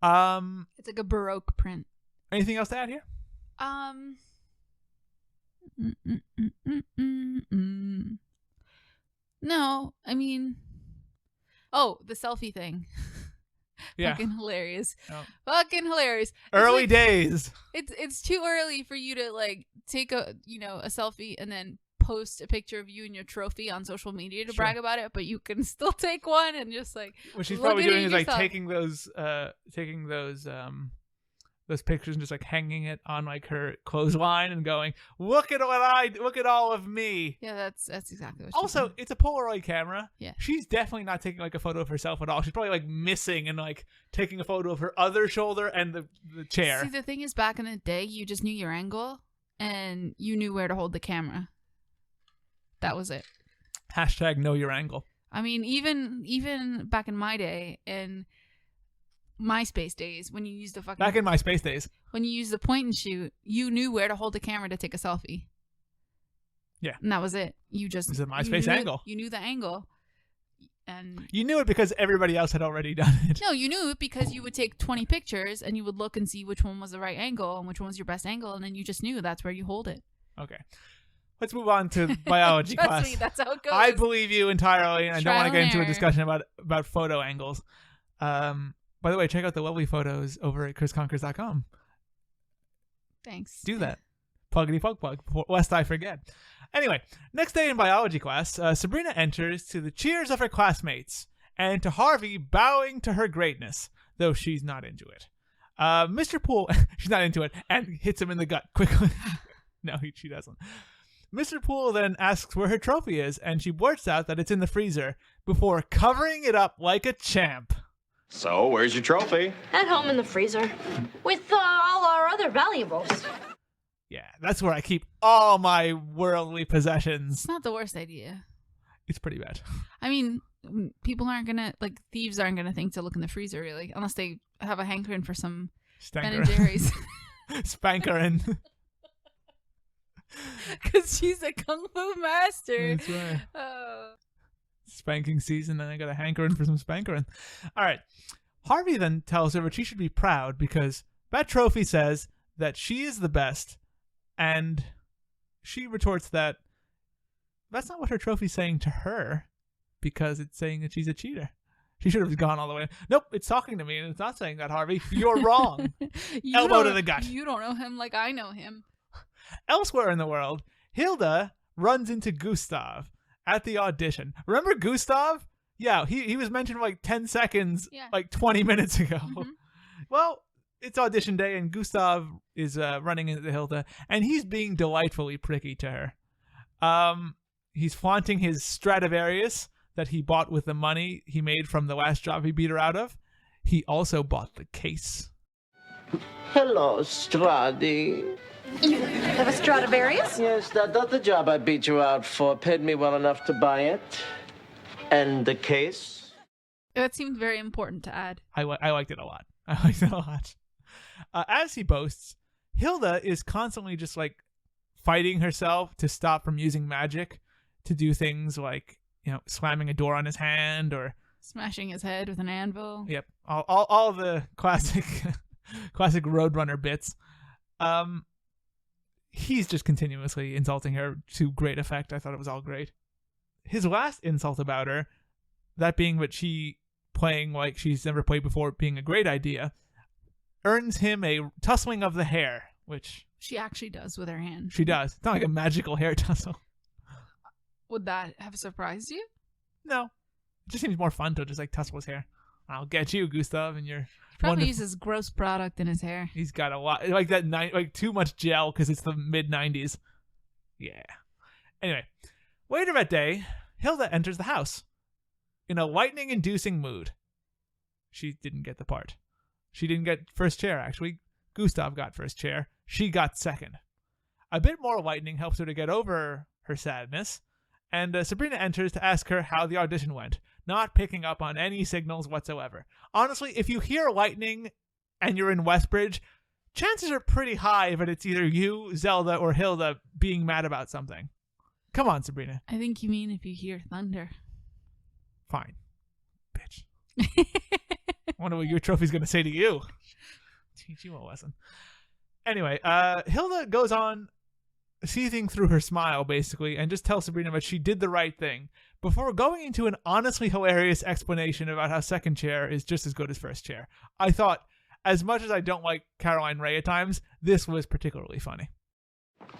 It's like a Baroque print. Anything else to add here? No, I mean, the selfie thing. Yeah. Fucking hilarious. Oh. Fucking hilarious. Early days. It's too early for you to like take a selfie and then post a picture of you and your trophy on social media to brag about it, but you can still take one and just like what she's probably doing is like taking those pictures and just like hanging it on like her clothesline and going, look at all of me. Yeah, that's exactly what also doing. It's a Polaroid camera. Yeah, she's definitely not taking like a photo of herself at all. She's probably like missing and like taking a photo of her other shoulder and the chair. See, the thing is, back in the day you just knew your angle and you knew where to hold the camera. That was it. # know your angle. I mean, even back in my day and MySpace days, when you used the fucking... Back in MySpace days. When you used the point and shoot, you knew where to hold the camera to take a selfie. Yeah. And that was it. You just... It was a MySpace angle. You knew the angle. And you knew it because everybody else had already done it. No, you knew it because you would take 20 pictures and you would look and see which one was the right angle and which one was your best angle, and then you just knew that's where you hold it. Okay. Let's move on to biology Trust class. me, that's how it goes. I believe you entirely, and I don't want to get into a error. discussion about photo angles. By the way, check out the lovely photos over at chrisconkers.com. Thanks. Do that. Pluggity plug, lest I forget. Anyway, next day in biology class, Sabrina enters to the cheers of her classmates and to Harvey bowing to her greatness, though she's not into it. Mr. Poole, she's not into it, and hits him in the gut quickly. No, she doesn't. Mr. Poole then asks where her trophy is, and she blurts out that it's in the freezer before covering it up like a champ. So, where's your trophy? At home in the freezer with all our other valuables. Yeah, that's where I keep all my worldly possessions. It's not the worst idea. It's pretty bad. I mean, people aren't gonna, like, thieves aren't gonna think to look in the freezer, really, unless they have a hankering for some Ben & Jerry's. Spankerin. Because she's a kung fu master. That's right. Spanking season, and I got a hankering for some spankerin. All right. Harvey then tells her that she should be proud because that trophy says that she is the best, and she retorts that that's not what her trophy's saying to her because it's saying that she's a cheater. She should have gone all the way. Nope, it's talking to me, and it's not saying that, Harvey. You're wrong. Elbow to the gut. You don't know him like I know him. Elsewhere in the world, Hilda runs into Gustav at the audition. Remember Gustav? Yeah, he was mentioned for like 10 seconds, like 20 minutes ago. Mm-hmm. Well, it's audition day, and Gustav is running into Hilda, and he's being delightfully pricky to her. He's flaunting his Stradivarius that he bought with the money he made from the last job he beat her out of. He also bought the case. Hello, Stradi. You have a Stradivarius? Yes, that other job I beat you out for paid me well enough to buy it. And the case? That seemed very important to add. I liked it a lot. I liked it a lot. As he boasts, Hilda is constantly just like fighting herself to stop from using magic to do things like, slamming a door on his hand or smashing his head with an anvil. Yep. All the classic Roadrunner bits. He's just continuously insulting her to great effect. I thought it was all great. His last insult about her, that being what she playing like she's never played before being a great idea, earns him a tussling of the hair, which she actually does with her hand. She does. It's not like a magical hair tussle. Would that have surprised you? No. It just seems more fun to just like tussle his hair. I'll get you, Gustav, and you're probably uses gross product in his hair. He's got a lot like that like too much gel because it's the mid-90s. Yeah. Anyway, later that day, Hilda enters the house in a lightning-inducing mood. She didn't get the part. She didn't get first chair, actually. Gustav got first chair. She got second. A bit more lightning helps her to get over her sadness, and Sabrina enters to ask her how the audition went, not picking up on any signals whatsoever. Honestly, if you hear lightning and you're in Westbridge, chances are pretty high that it's either you, Zelda, or Hilda being mad about something. Come on, Sabrina. I think you mean if you hear thunder. Fine. Bitch. I wonder what your trophy's going to say to you. Teach you a lesson. Anyway, Hilda goes on seething through her smile, basically, and just tells Sabrina that she did the right thing before going into an honestly hilarious explanation about how second chair is just as good as first chair. I thought, as much as I don't like Caroline Rhea at times, this was particularly funny.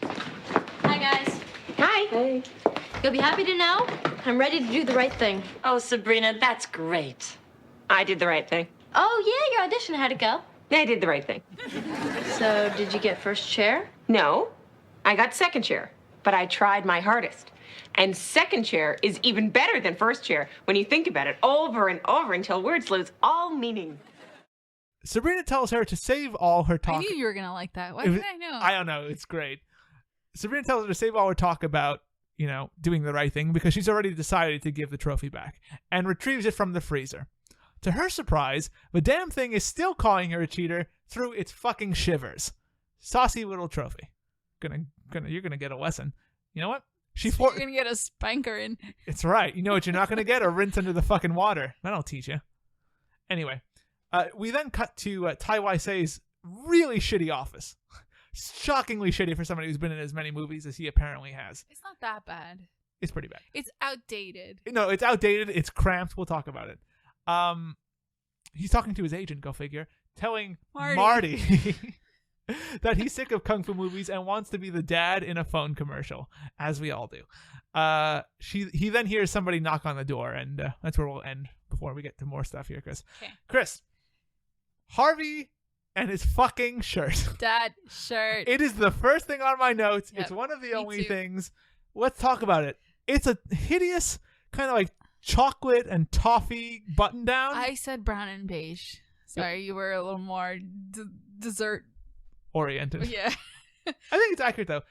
Hi, guys. Hi. Hey. You'll be happy to know I'm ready to do the right thing. Oh, Sabrina, that's great. I did the right thing. Oh, yeah, your audition. How'd it go? I did the right thing. So, did you get first chair? No, I got second chair, but I tried my hardest. And second chair is even better than first chair when you think about it over and over until words lose all meaning. Sabrina tells her to save all her talk. I knew you were going to like that. Why did I know? I don't know. It's great. Sabrina tells her to save all her talk about, doing the right thing because she's already decided to give the trophy back and retrieves it from the freezer. To her surprise, the damn thing is still calling her a cheater through its fucking shivers. Saucy little trophy. You're gonna get a lesson. You know what? You're gonna get a spanker in. It's right. You know what you're not gonna get? A rinse under the fucking water. That'll teach you. Anyway, we then cut to Tai Wai-sei's really shitty office. Shockingly shitty for somebody who's been in as many movies as he apparently has. It's not that bad. It's pretty bad. It's outdated. No, it's outdated. It's cramped. We'll talk about it. He's talking to his agent, go figure, telling Marty that he's sick of kung fu movies and wants to be the dad in a phone commercial, as we all do. He then hears somebody knock on the door, and that's where we'll end before we get to more stuff here, Chris. Okay. Chris, Harvey and his fucking shirt. Dad shirt. It is the first thing on my notes. Yep, it's one of the me only too. things. Let's talk about it. It's a hideous kind of like chocolate and toffee button down. I said brown and beige. Sorry, you were a little more dessert oriented. Yeah. I think it's accurate though.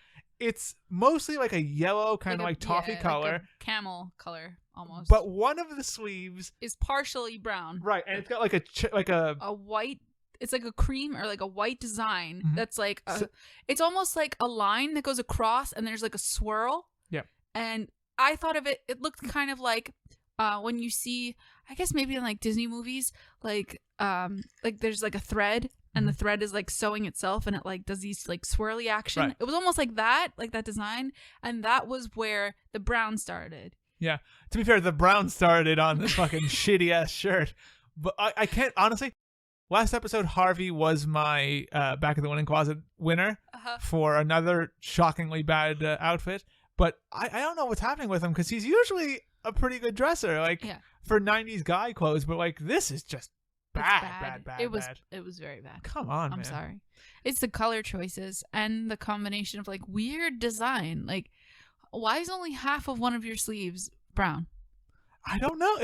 It's mostly like a yellow kind of like toffee color, like a camel color almost. but one of the sleeves is partially brown. right, and it's got like a white. It's like a cream or like a white design that's like it's almost like a line that goes across and there's like a swirl. Yeah. And I thought of it. It looked kind of like when you see, I guess maybe in like Disney movies, like there's like a thread and the thread is like sewing itself and it like does these like swirly action. Right. It was almost like that design, and that was where the brown started. Yeah. To be fair, the brown started on the fucking shitty ass shirt, but I can't honestly. Last episode, Harvey was my back of the winning closet winner for another shockingly bad outfit. But I don't know what's happening with him because he's usually a pretty good dresser, for 90s guy clothes. But like this is just bad. It was very bad. Come on, I'm man. sorry. It's the color choices and the combination of like weird design. Like, why is only half of one of your sleeves brown? I don't know.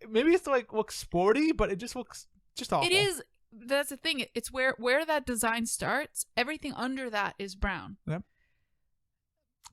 Maybe it's to like look sporty, but it just looks just awful. It is. That's the thing. It's where that design starts. Everything under that is brown. Yep.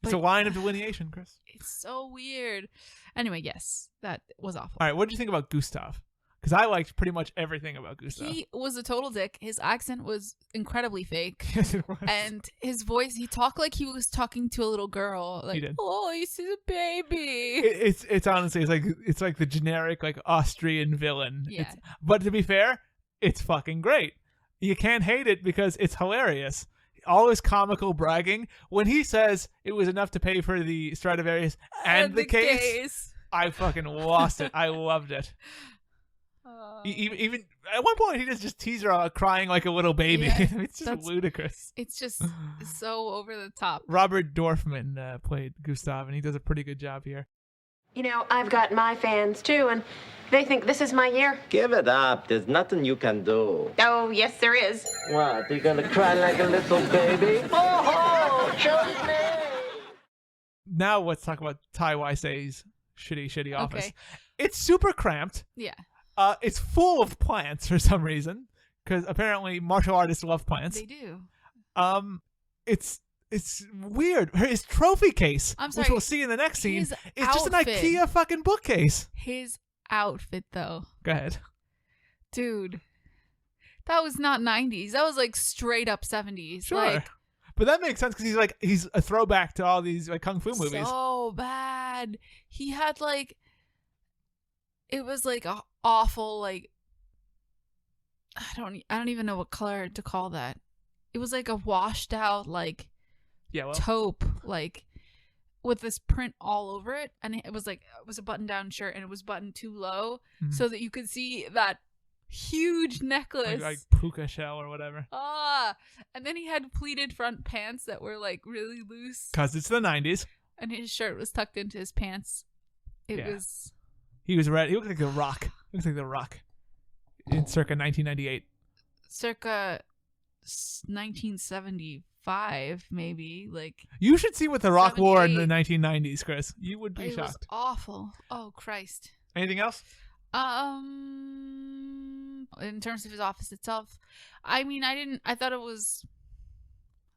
It's a line of delineation, Chris. It's so weird. Anyway, yes, that was awful. All right, what did you think about Gustav? Because I liked pretty much everything about Gustav. He was a total dick. His accent was incredibly fake. Yes, it was. And his voice, he talked like he was talking to a little girl. Like, He did. oh, he's a baby. It's honestly it's like the generic like Austrian villain. Yeah. But to be fair, it's fucking great. You can't hate it because it's hilarious. All his comical bragging when he says it was enough to pay for the Stradivarius and the case. I fucking lost it. I loved it. Even at one point, he just teased her out crying like a little baby. Yeah, it's just ludicrous. It's just so over the top. Robert Dorfman played Gustav, and he does a pretty good job here. You know, I've got my fans too, and they think this is my year. Give it up. There's nothing you can do. Oh, yes, there is. What? You gonna cry like a little baby? Oh, choose me. Now let's talk about Tai Wai-sei's shitty office. Okay. It's super cramped. Yeah. It's full of plants for some reason. because apparently martial artists love plants. They do. It's weird. His trophy case, I'm sorry, which we'll see in the next scene, his is just an outfit. IKEA fucking bookcase. His outfit, though. Go ahead. Dude. That was not 90s. That was like straight up 70s. Sure. Like, but that makes sense because he's a throwback to all these like kung fu movies. so bad. He had like, it was like a awful like, I don't even know what color to call that. It was like a washed out like taupe, like with this print all over it, and it was a button down shirt, and it was buttoned too low so that you could see that huge necklace, like puka shell or whatever. And then he had pleated front pants that were like really loose Cause it's the 90s, and his shirt was tucked into his pants. He was red. He looked like the Rock. He looks like the Rock in circa 1998. Circa 1975, maybe. Like, you should see what the Rock wore in the 1990s, Chris. You would be it shocked. Was awful. Oh Christ. Anything else? In terms of his office itself, I mean, I thought it was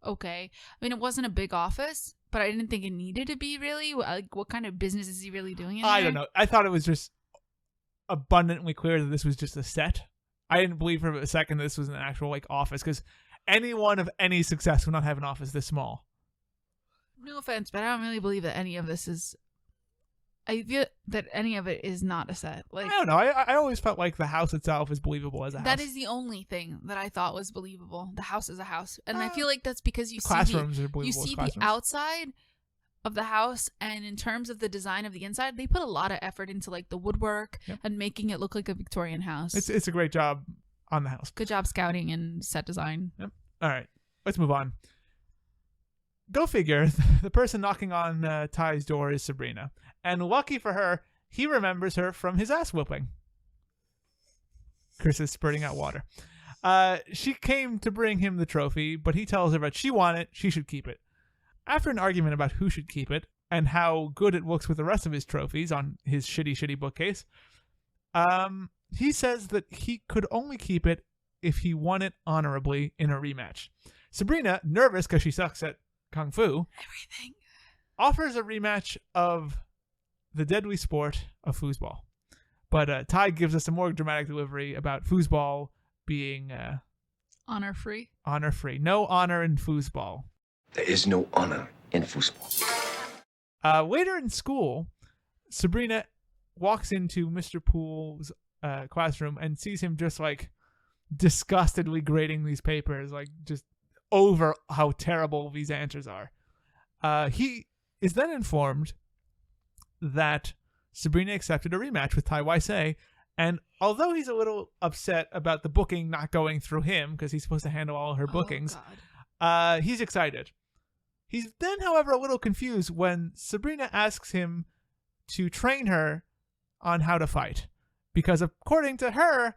okay. I mean, it wasn't a big office, but I didn't think it needed to be really. Like, what kind of business is he really doing in I there? don't know. I thought it was just abundantly clear that this was just a set. I didn't believe for a second this was an actual like office, because anyone of any success would not have an office this small. No offense, but I don't really believe that any of this is. I feel that any of it is not a set. Like, I don't know. I always felt like the house itself is believable as a house. That is the only thing that I thought was believable. The house is a house, and I feel like that's because you see classrooms are believable. You see the outside of the house, and in terms of the design of the inside, they put a lot of effort into like the woodwork and making it look like a Victorian house. It's a great job on the house. Good job scouting and set design. Yep. All right, let's move on. Go figure. The person knocking on Ty's door is Sabrina, and lucky for her, he remembers her from his ass whooping. Chris is spurting out water. She came to bring him the trophy, but he tells her that she won it, she should keep it. After an argument about who should keep it and how good it looks with the rest of his trophies on his shitty bookcase, he says that he could only keep it if he won it honorably in a rematch. Sabrina, nervous because she sucks at kung fu, offers a rematch of the deadly sport of foosball. But Ty gives us a more dramatic delivery about foosball being honor-free. Honor-free. No honor in foosball. There is no honor in foosball. Later in school, Sabrina walks into Mr. Poole's classroom and sees him just like disgustedly grading these papers, like just over how terrible these answers are. He is then informed that Sabrina accepted a rematch with Tai Waisei, and although he's a little upset about the booking not going through him because he's supposed to handle all her bookings, he's excited. He's then, however, a little confused when Sabrina asks him to train her on how to fight, because according to her,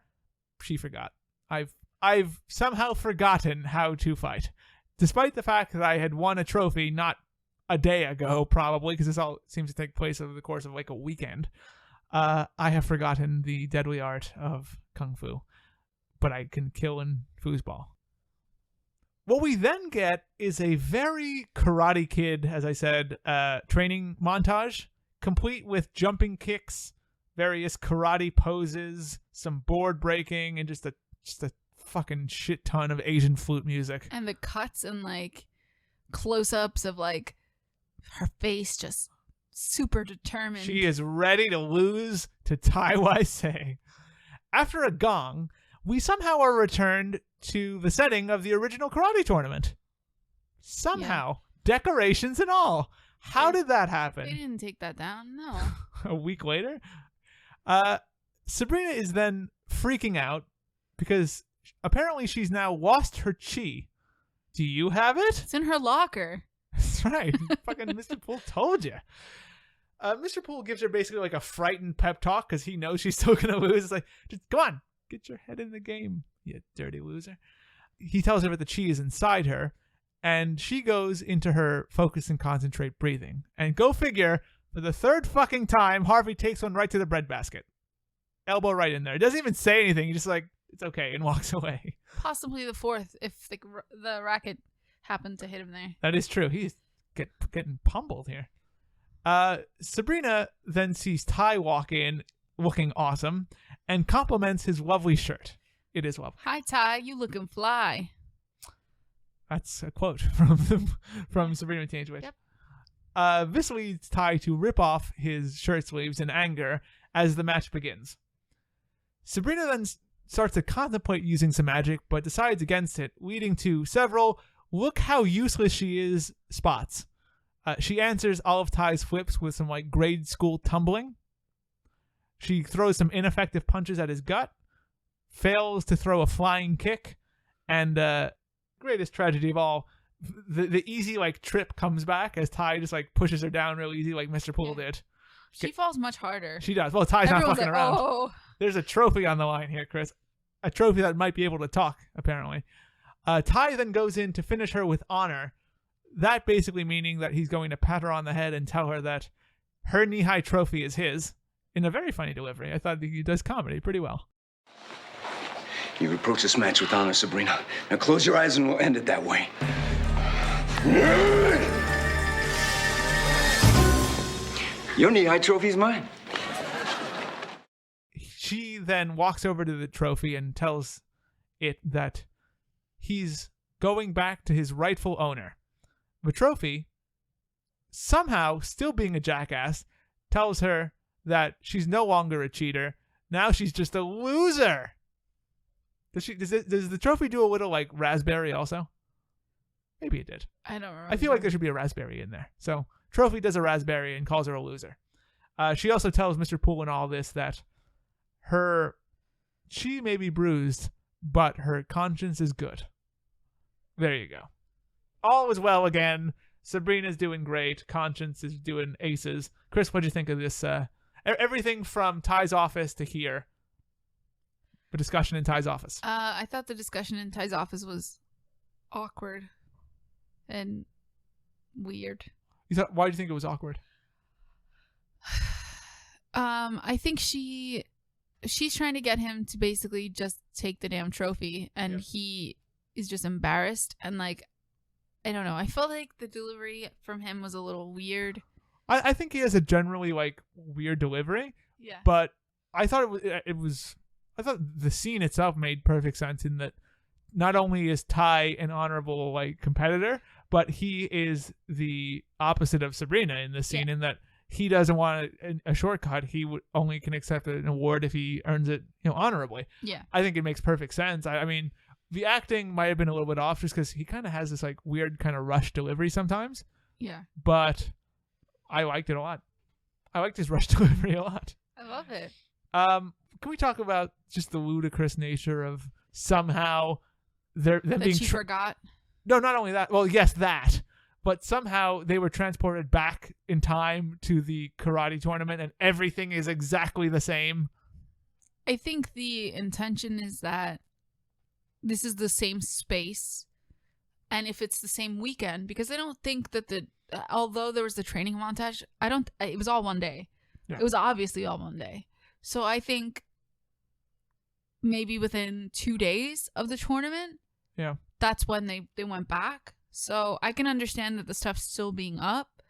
she forgot. I've somehow forgotten how to fight, despite the fact that I had won a trophy not a day ago, probably, because this all seems to take place over the course of like a weekend. I have forgotten the deadly art of kung fu, but I can kill in foosball. What we then get is a very Karate Kid, as I said, training montage, complete with jumping kicks, various karate poses, some board breaking, and just a fucking shit ton of Asian flute music. And the cuts and like close-ups of like her face, just super determined. She is ready to lose to Tai Waisei. After a gong, we somehow are returned to the setting of the original karate tournament. Somehow. Yeah. Decorations and all. How did that happen? They didn't take that down, no. A week later? Sabrina is then freaking out because apparently she's now lost her chi. Do you have it? It's in her locker. That's right. Fucking Mr. Poole told you. Mr. Poole gives her basically like a frightened pep talk because he knows she's still going to lose. It's like, just come on, get your head in the game, you dirty loser. He tells her that the chi is inside her, and she goes into her focus and concentrate breathing. And go figure, for the third fucking time, Harvey takes one right to the breadbasket. Elbow right in there. He doesn't even say anything. He just like it's okay, and walks away. Possibly the fourth if the racket happened to hit him there. That is true. He's getting pummeled here. Sabrina then sees Ty walk in looking awesome and compliments his lovely shirt. It is lovely. Hi, Ty. You looking fly. That's a quote from Sabrina Teenage Witch. Yep. This leads Ty to rip off his shirt sleeves in anger as the match begins. Sabrina then starts to contemplate using some magic, but decides against it, leading to several "look how useless she is" spots. She answers all of Ty's flips with some like grade school tumbling. She throws some ineffective punches at his gut, fails to throw a flying kick, and greatest tragedy of all, the easy like trip comes back as Ty just like pushes her down real easy like Mr. Poole did. She falls much harder. She does. Well, Ty's Everyone's not fucking like, around. Oh. There's a trophy on the line here, Chris. A trophy that might be able to talk, apparently. Ty then goes in to finish her with honor. That basically meaning that he's going to pat her on the head and tell her that her knee-high trophy is his, in a very funny delivery. I thought he does comedy pretty well. You approach this match with honor, Sabrina. Now close your eyes and we'll end it that way. Your knee-high trophy's mine. She then walks over to the trophy and tells it that he's going back to his rightful owner. The trophy, somehow still being a jackass, tells her that she's no longer a cheater. Now she's just a loser. Does the trophy do a little like raspberry also? Maybe it did. I don't remember. I feel like there should be a raspberry in there. So trophy does a raspberry and calls her a loser. She also tells Mr. Poole in all this that she may be bruised, but her conscience is good. There you go. All is well again. Sabrina's doing great. Conscience is doing aces. Chris, what'd you think of this? Everything from Ty's office to here. The discussion in Ty's office. I thought the discussion in Ty's office was awkward and weird. Why do you think it was awkward? I think she's trying to get him to basically just take the damn trophy, and he is just embarrassed, and like, I don't know. I felt like the delivery from him was a little weird. I think he has a generally like weird delivery. Yeah. But I thought I thought the scene itself made perfect sense in that not only is Ty an honorable like competitor, but he is the opposite of Sabrina in this scene in that he doesn't want a shortcut. He only can accept an award if he earns it, honorably. Yeah. I think it makes perfect sense. I mean, the acting might have been a little bit off just because he kind of has this like weird kind of rush delivery sometimes. Yeah. But I liked it a lot. I liked his rush delivery a lot. I love it. Can we talk about just the ludicrous nature of somehow them being she forgot? No, not only that. Well, yes, that. But somehow they were transported back in time to the karate tournament and everything is exactly the same. I think the intention is that this is the same space, and if it's the same weekend, because I don't think that although there was the training montage, it was all one day. Yeah. It was obviously all one day. So I think maybe within 2 days of the tournament, that's when they went back. So I can understand that the stuff's still being up,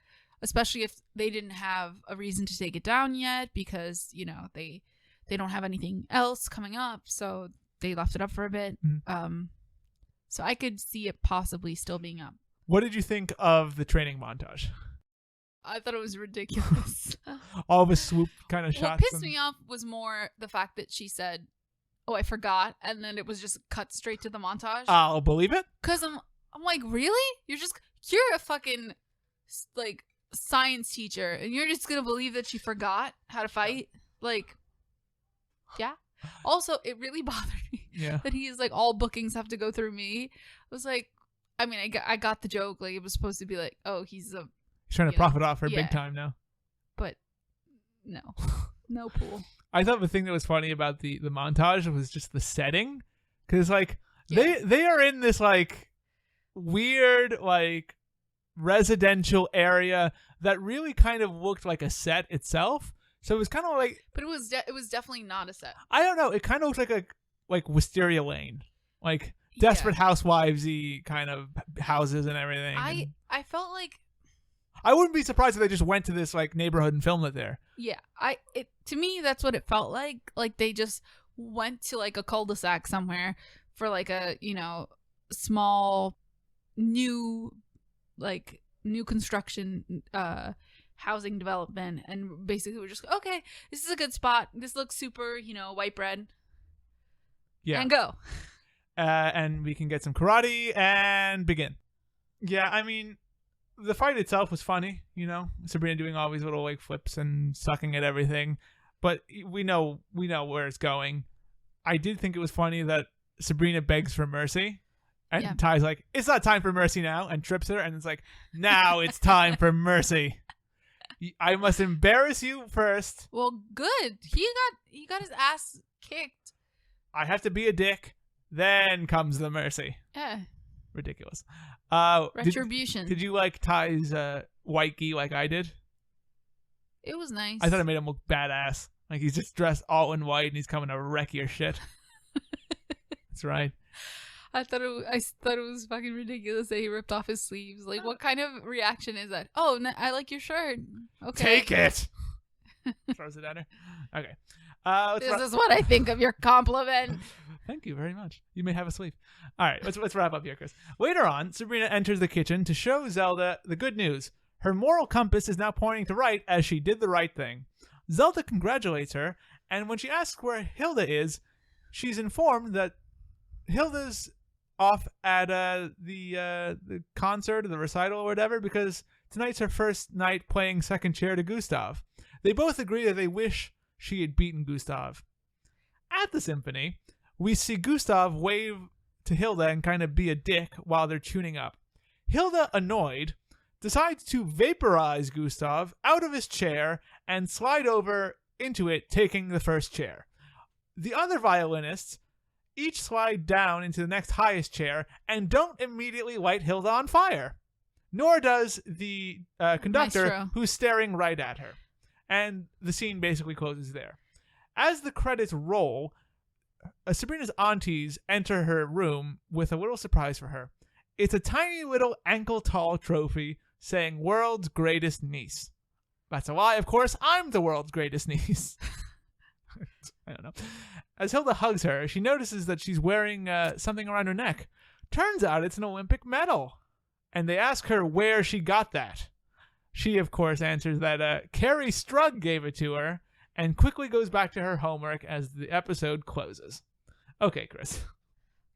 especially if they didn't have a reason to take it down yet because, they don't have anything else coming up. So they left it up for a bit. Mm-hmm. So I could see it possibly still being up. What did you think of the training montage? I thought it was ridiculous. All the swoop kind of shots. What pissed me off was more the fact that she said, "Oh, I forgot," and then it was just cut straight to the montage. I'll believe it. Because I'm like, really? You're a fucking like science teacher, and you're just gonna believe that she forgot how to fight? Like, yeah. Also, it really bothered me that he's like, all bookings have to go through me. I was like, I mean, I got the joke. Like, it was supposed to be like, oh, he's trying to profit off her big time now. But no Poole. I thought the thing that was funny about the montage was just the setting, because like they are in this like weird like residential area that really kind of looked like a set itself. So it was kind of like, but it was definitely not a set. I don't know. It kind of looked like like Wisteria Lane, like Desperate Housewives-y kind of houses and everything. I felt like I wouldn't be surprised if they just went to this like neighborhood and filmed it there. Yeah, to me that's what it felt like. Like they just went to like a cul-de-sac somewhere for like a, you know, small new construction housing development, and basically we're just, okay, this is a good spot. This looks super, you know, white bread. Yeah. And go. And we can get some karate and begin. Yeah, I mean, the fight itself was funny, you know, Sabrina doing all these little like flips and sucking at everything, but we know where it's going. I did think it was funny that Sabrina begs for mercy, and Ty's like, "It's not time for mercy now," and trips her, and it's like, "Now it's time for mercy. I must embarrass you first." Well, good. He got his ass kicked. I have to be a dick. Then comes the mercy. Yeah. Ridiculous. Retribution. Did you like Ty's white gi like I did? It was nice. I thought it made him look badass. Like he's just dressed all in white and he's coming to wreck your shit. That's right. I thought it was fucking ridiculous that he ripped off his sleeves. Like, what kind of reaction is that? Oh, I like your shirt. Okay. Take it. Throws it at her. Okay. This is what I think of your compliment. Thank you very much. You may have a sleeve. All right, let's wrap up here, Chris. Later on, Sabrina enters the kitchen to show Zelda the good news. Her moral compass is now pointing to right as she did the right thing. Zelda congratulates her, and when she asks where Hilda is, she's informed that Hilda's off at the concert or the recital or whatever, because tonight's her first night playing second chair to Gustav. They both agree that they wish she had beaten Gustav. At the symphony, we see Gustav wave to Hilda and kind of be a dick while they're tuning up. Hilda, annoyed, decides to vaporize Gustav out of his chair and slide over into it, taking the first chair. The other violinists each slide down into the next highest chair and don't immediately light Hilda on fire. Nor does the conductor, Maestro, who's staring right at her. And the scene basically closes there. As the credits roll, Sabrina's aunties enter her room with a little surprise for her. It's a tiny little ankle-tall trophy saying world's greatest niece. That's a lie, of course. I'm the world's greatest niece. I don't know. As Hilda hugs her, she notices that she's wearing something around her neck. Turns out it's an Olympic medal. And they ask her where she got that. She, of course, answers that Carrie Strug gave it to her and quickly goes back to her homework as the episode closes. Okay, Chris.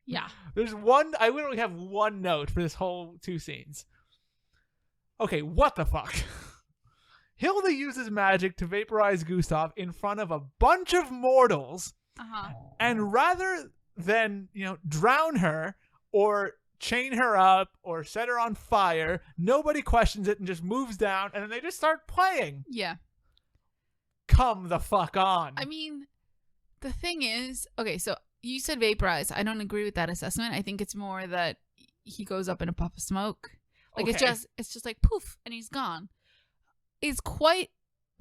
Yeah. I literally have one note for this whole two scenes. Okay, what the fuck? Hilda uses magic to vaporize Gustav in front of a bunch of mortals. Uh-huh. And rather than, drown her or chain her up or set her on fire, nobody questions it and just moves down, and then they just start playing. Yeah. Come the fuck on. I mean, the thing is, okay, so you said vaporize. I don't agree with that assessment. I think it's more that he goes up in a puff of smoke. Like, okay. It's just like poof, and he's gone. It's quite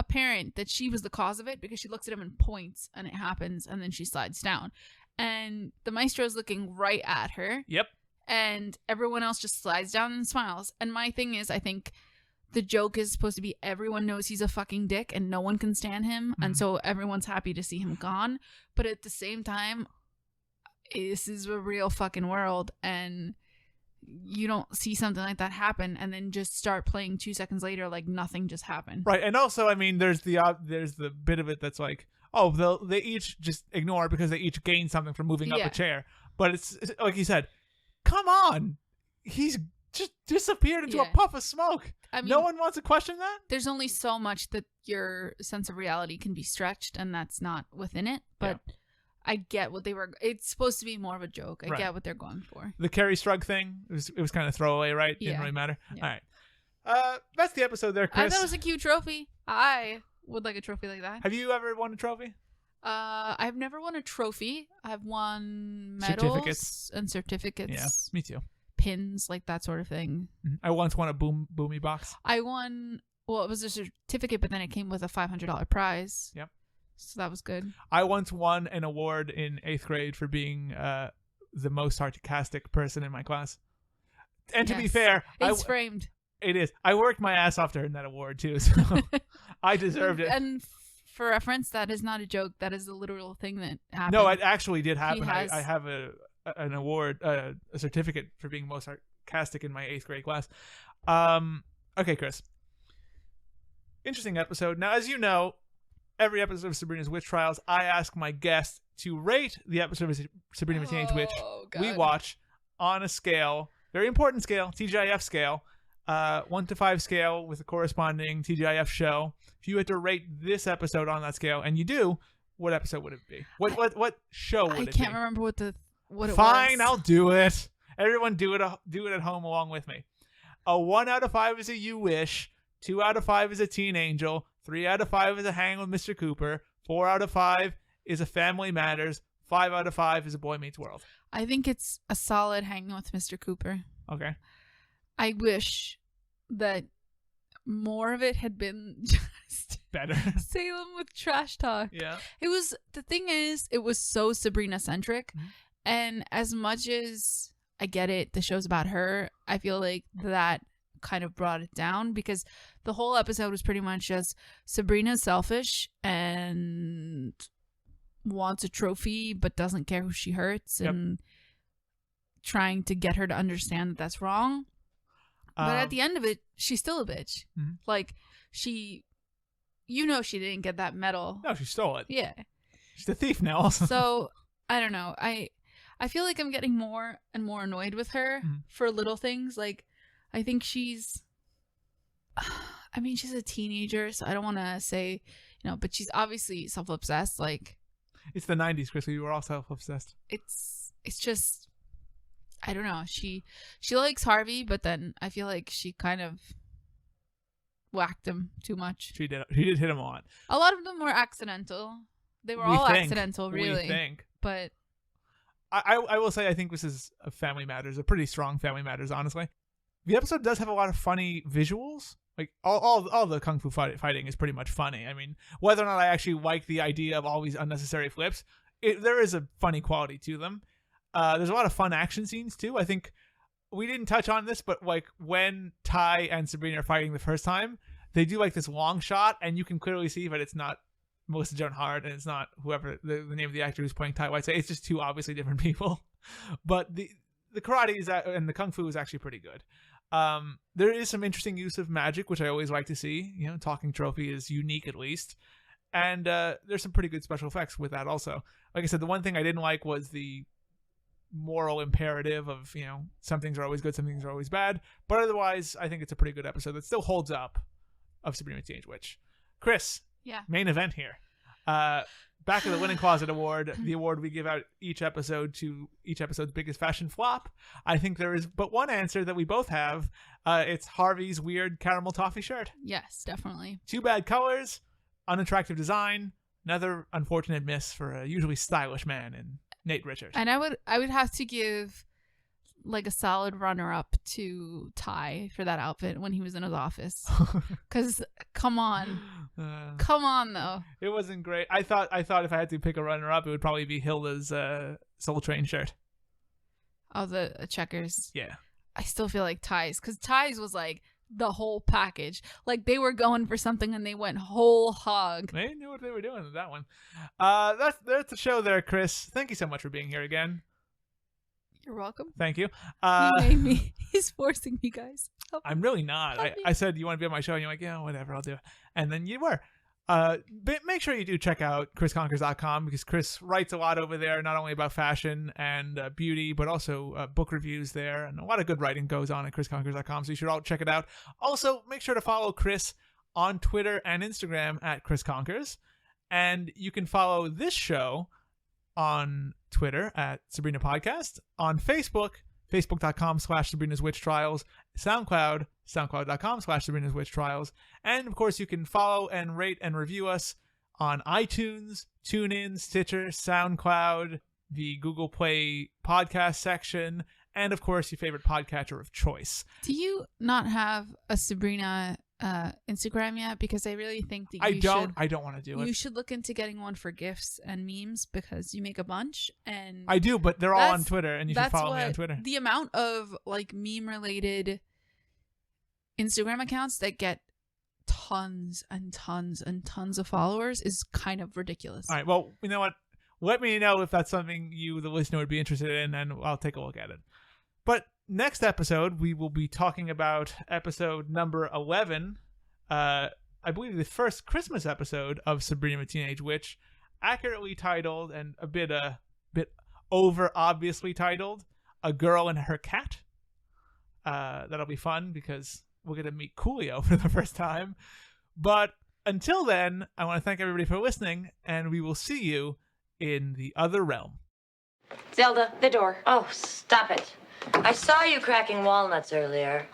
apparent that she was the cause of it because she looks at him and points, and it happens, and then she slides down. And the maestro's looking right at her. Yep. And everyone else just slides down and smiles. And my thing is, I think the joke is supposed to be everyone knows he's a fucking dick and no one can stand him. Mm-hmm. And so everyone's happy to see him gone. But at the same time, this is a real fucking world. And you don't see something like that happen and then just start playing 2 seconds later like nothing just happened. Right. And also, I mean, there's the bit of it that's like, oh, they each just ignore because they each gain something from moving up a chair. But it's like you said, come on. He's just disappeared into a puff of smoke. I mean, no one wants to question that? There's only so much that your sense of reality can be stretched, and that's not within it. But I get what it's supposed to be more of a joke. I get what they're going for. The Carrie Strug thing, it was kind of throwaway, right? Didn't really matter. Yeah. All right. That's the episode there, Chris. I thought it was a cute trophy. I would like a trophy like that. Have you ever won a trophy? I've never won a trophy. I've won medals and certificates. Yeah, me too. Pins, like that sort of thing. Mm-hmm. I once won a boomy box. I won, it was a certificate, but then it came with a $500 prize. Yep. So that was good. I once won an award in 8th grade for being the most sarcastic person in my class. And to be Yes. fair, It's framed. It is. I worked my ass off to earn that award too, so I deserved it. And for reference, that is not a joke. That is a literal thing that happened. No, it actually did happen. has- I have an award, a certificate for being most sarcastic in my 8th grade class. Okay, Chris. Interesting episode. Now, as you know, every episode of Sabrina's Witch Trials, I ask my guests to rate the episode of Sabrina the Teenage Witch we watch on a scale, very important scale, TGIF scale, 1 to 5 scale with a corresponding TGIF show. If you had to rate this episode on that scale, and you do, what episode would it be? What show would it be? I can't remember what it was. Fine, I'll do it. Everyone do it at home along with me. A 1 out of 5 is a You Wish, 2 out of 5 is a Teen Angel, 3 out of 5 is a Hang with Mr. Cooper, 4 out of 5 is a Family Matters, 5 out of 5 is a Boy Meets World. I think it's a solid Hanging with Mr. Cooper. Okay. I wish that more of it had been just better. Salem with trash talk. Yeah. The thing is, it was so Sabrina centric. Mm-hmm. And as much as I get it, the show's about her, I feel like that kind of brought it down because the whole episode was pretty much just Sabrina's selfish and wants a trophy but doesn't care who she hurts and trying to get her to understand that that's wrong. But at the end of it, she's still a bitch. Mm-hmm. Like, she didn't get that medal. No, she stole it. Yeah. She's a thief now also. So, I don't know. I feel like I'm getting more and more annoyed with her for little things. Like, I think she's a teenager, so I don't want to say, but she's obviously self-obsessed. Like, it's the 90s, Chris. We were all self-obsessed. It's just, I don't know. She likes Harvey, but then I feel like she kind of whacked him too much. She did hit him a lot. A lot of them were accidental. They were all accidental, really. We think. But I will say I think this is a Family Matters, a pretty strong Family Matters, honestly. The episode does have a lot of funny visuals. Like, all the kung fu fighting is pretty much funny. I mean, whether or not I actually like the idea of all these unnecessary flips, there is a funny quality to them. There's a lot of fun action scenes, too. I think we didn't touch on this, but, like, when Ty and Sabrina are fighting the first time, they do, like, this long shot, and you can clearly see that it's not Melissa Joan Hart, and it's not whoever, the name of the actor who's playing Ty White. It's just two obviously different people. But the karate and the kung fu is actually pretty good. There is some interesting use of magic, which I always like to see. Talking trophy is unique at least. And there's some pretty good special effects with that also. Like I said, the one thing I didn't like was the moral imperative of, some things are always good, some things are always bad. But otherwise, I think it's a pretty good episode that still holds up of Sabrina the Teenage Witch. Chris, main event here. Back of the Winning Closet Award, the award we give out each episode to each episode's biggest fashion flop. I think there is but one answer that we both have. It's Harvey's weird caramel toffee shirt. yes, definitely. Too bad colors, unattractive design, another unfortunate miss for a usually stylish man in Nate Richards. And I would have to give like a solid runner-up to Ty for that outfit when he was in his office. Because come on though. It wasn't great. I thought if I had to pick a runner-up, it would probably be Hilda's Soul Train shirt. Oh, the checkers. Yeah. I still feel like Ty's, because Ty's was like the whole package. Like, they were going for something and they went whole hog. They knew what they were doing with that one. That's the show there, Chris. Thank you so much for being here again. You're welcome. Thank you. He made me. He's forcing me, guys. I'm really not. I said, you want to be on my show? And you're like, yeah, whatever, I'll do it. And then you were. But make sure you do check out chrisconkers.com, because Chris writes a lot over there, not only about fashion and beauty, but also book reviews there. And a lot of good writing goes on at chrisconkers.com, so you should all check it out. Also, make sure to follow Chris on Twitter and Instagram at chrisconkers. And you can follow this show on Twitter at Sabrina Podcast, on Facebook, facebook.com/Sabrina's Witch Trials, SoundCloud, soundcloud.com/Sabrina's Witch Trials. And of course, you can follow and rate and review us on iTunes, TuneIn, Stitcher, SoundCloud, the Google Play podcast section, and of course, your favorite podcatcher of choice. Do you not have a Sabrina Instagram yet because I really think that I don't want to do it. You should look into getting one for gifts and memes because you make a bunch and I do, but they're all on Twitter and you should follow me on Twitter. The amount of like meme related Instagram accounts that get tons and tons and tons of followers is kind of ridiculous. All right, well, you know what? Let me know if that's something you, the listener, would be interested in, and I'll take a look at it. But next episode, we will be talking about episode number 11, I believe the first Christmas episode of Sabrina the Teenage Witch, accurately titled and a bit over obviously titled, A Girl and Her Cat. That'll be fun because we're going to meet Coolio for the first time. But until then, I want to thank everybody for listening, and we will see you in the other realm. Zelda, the door. Oh, stop it. I saw you cracking walnuts earlier.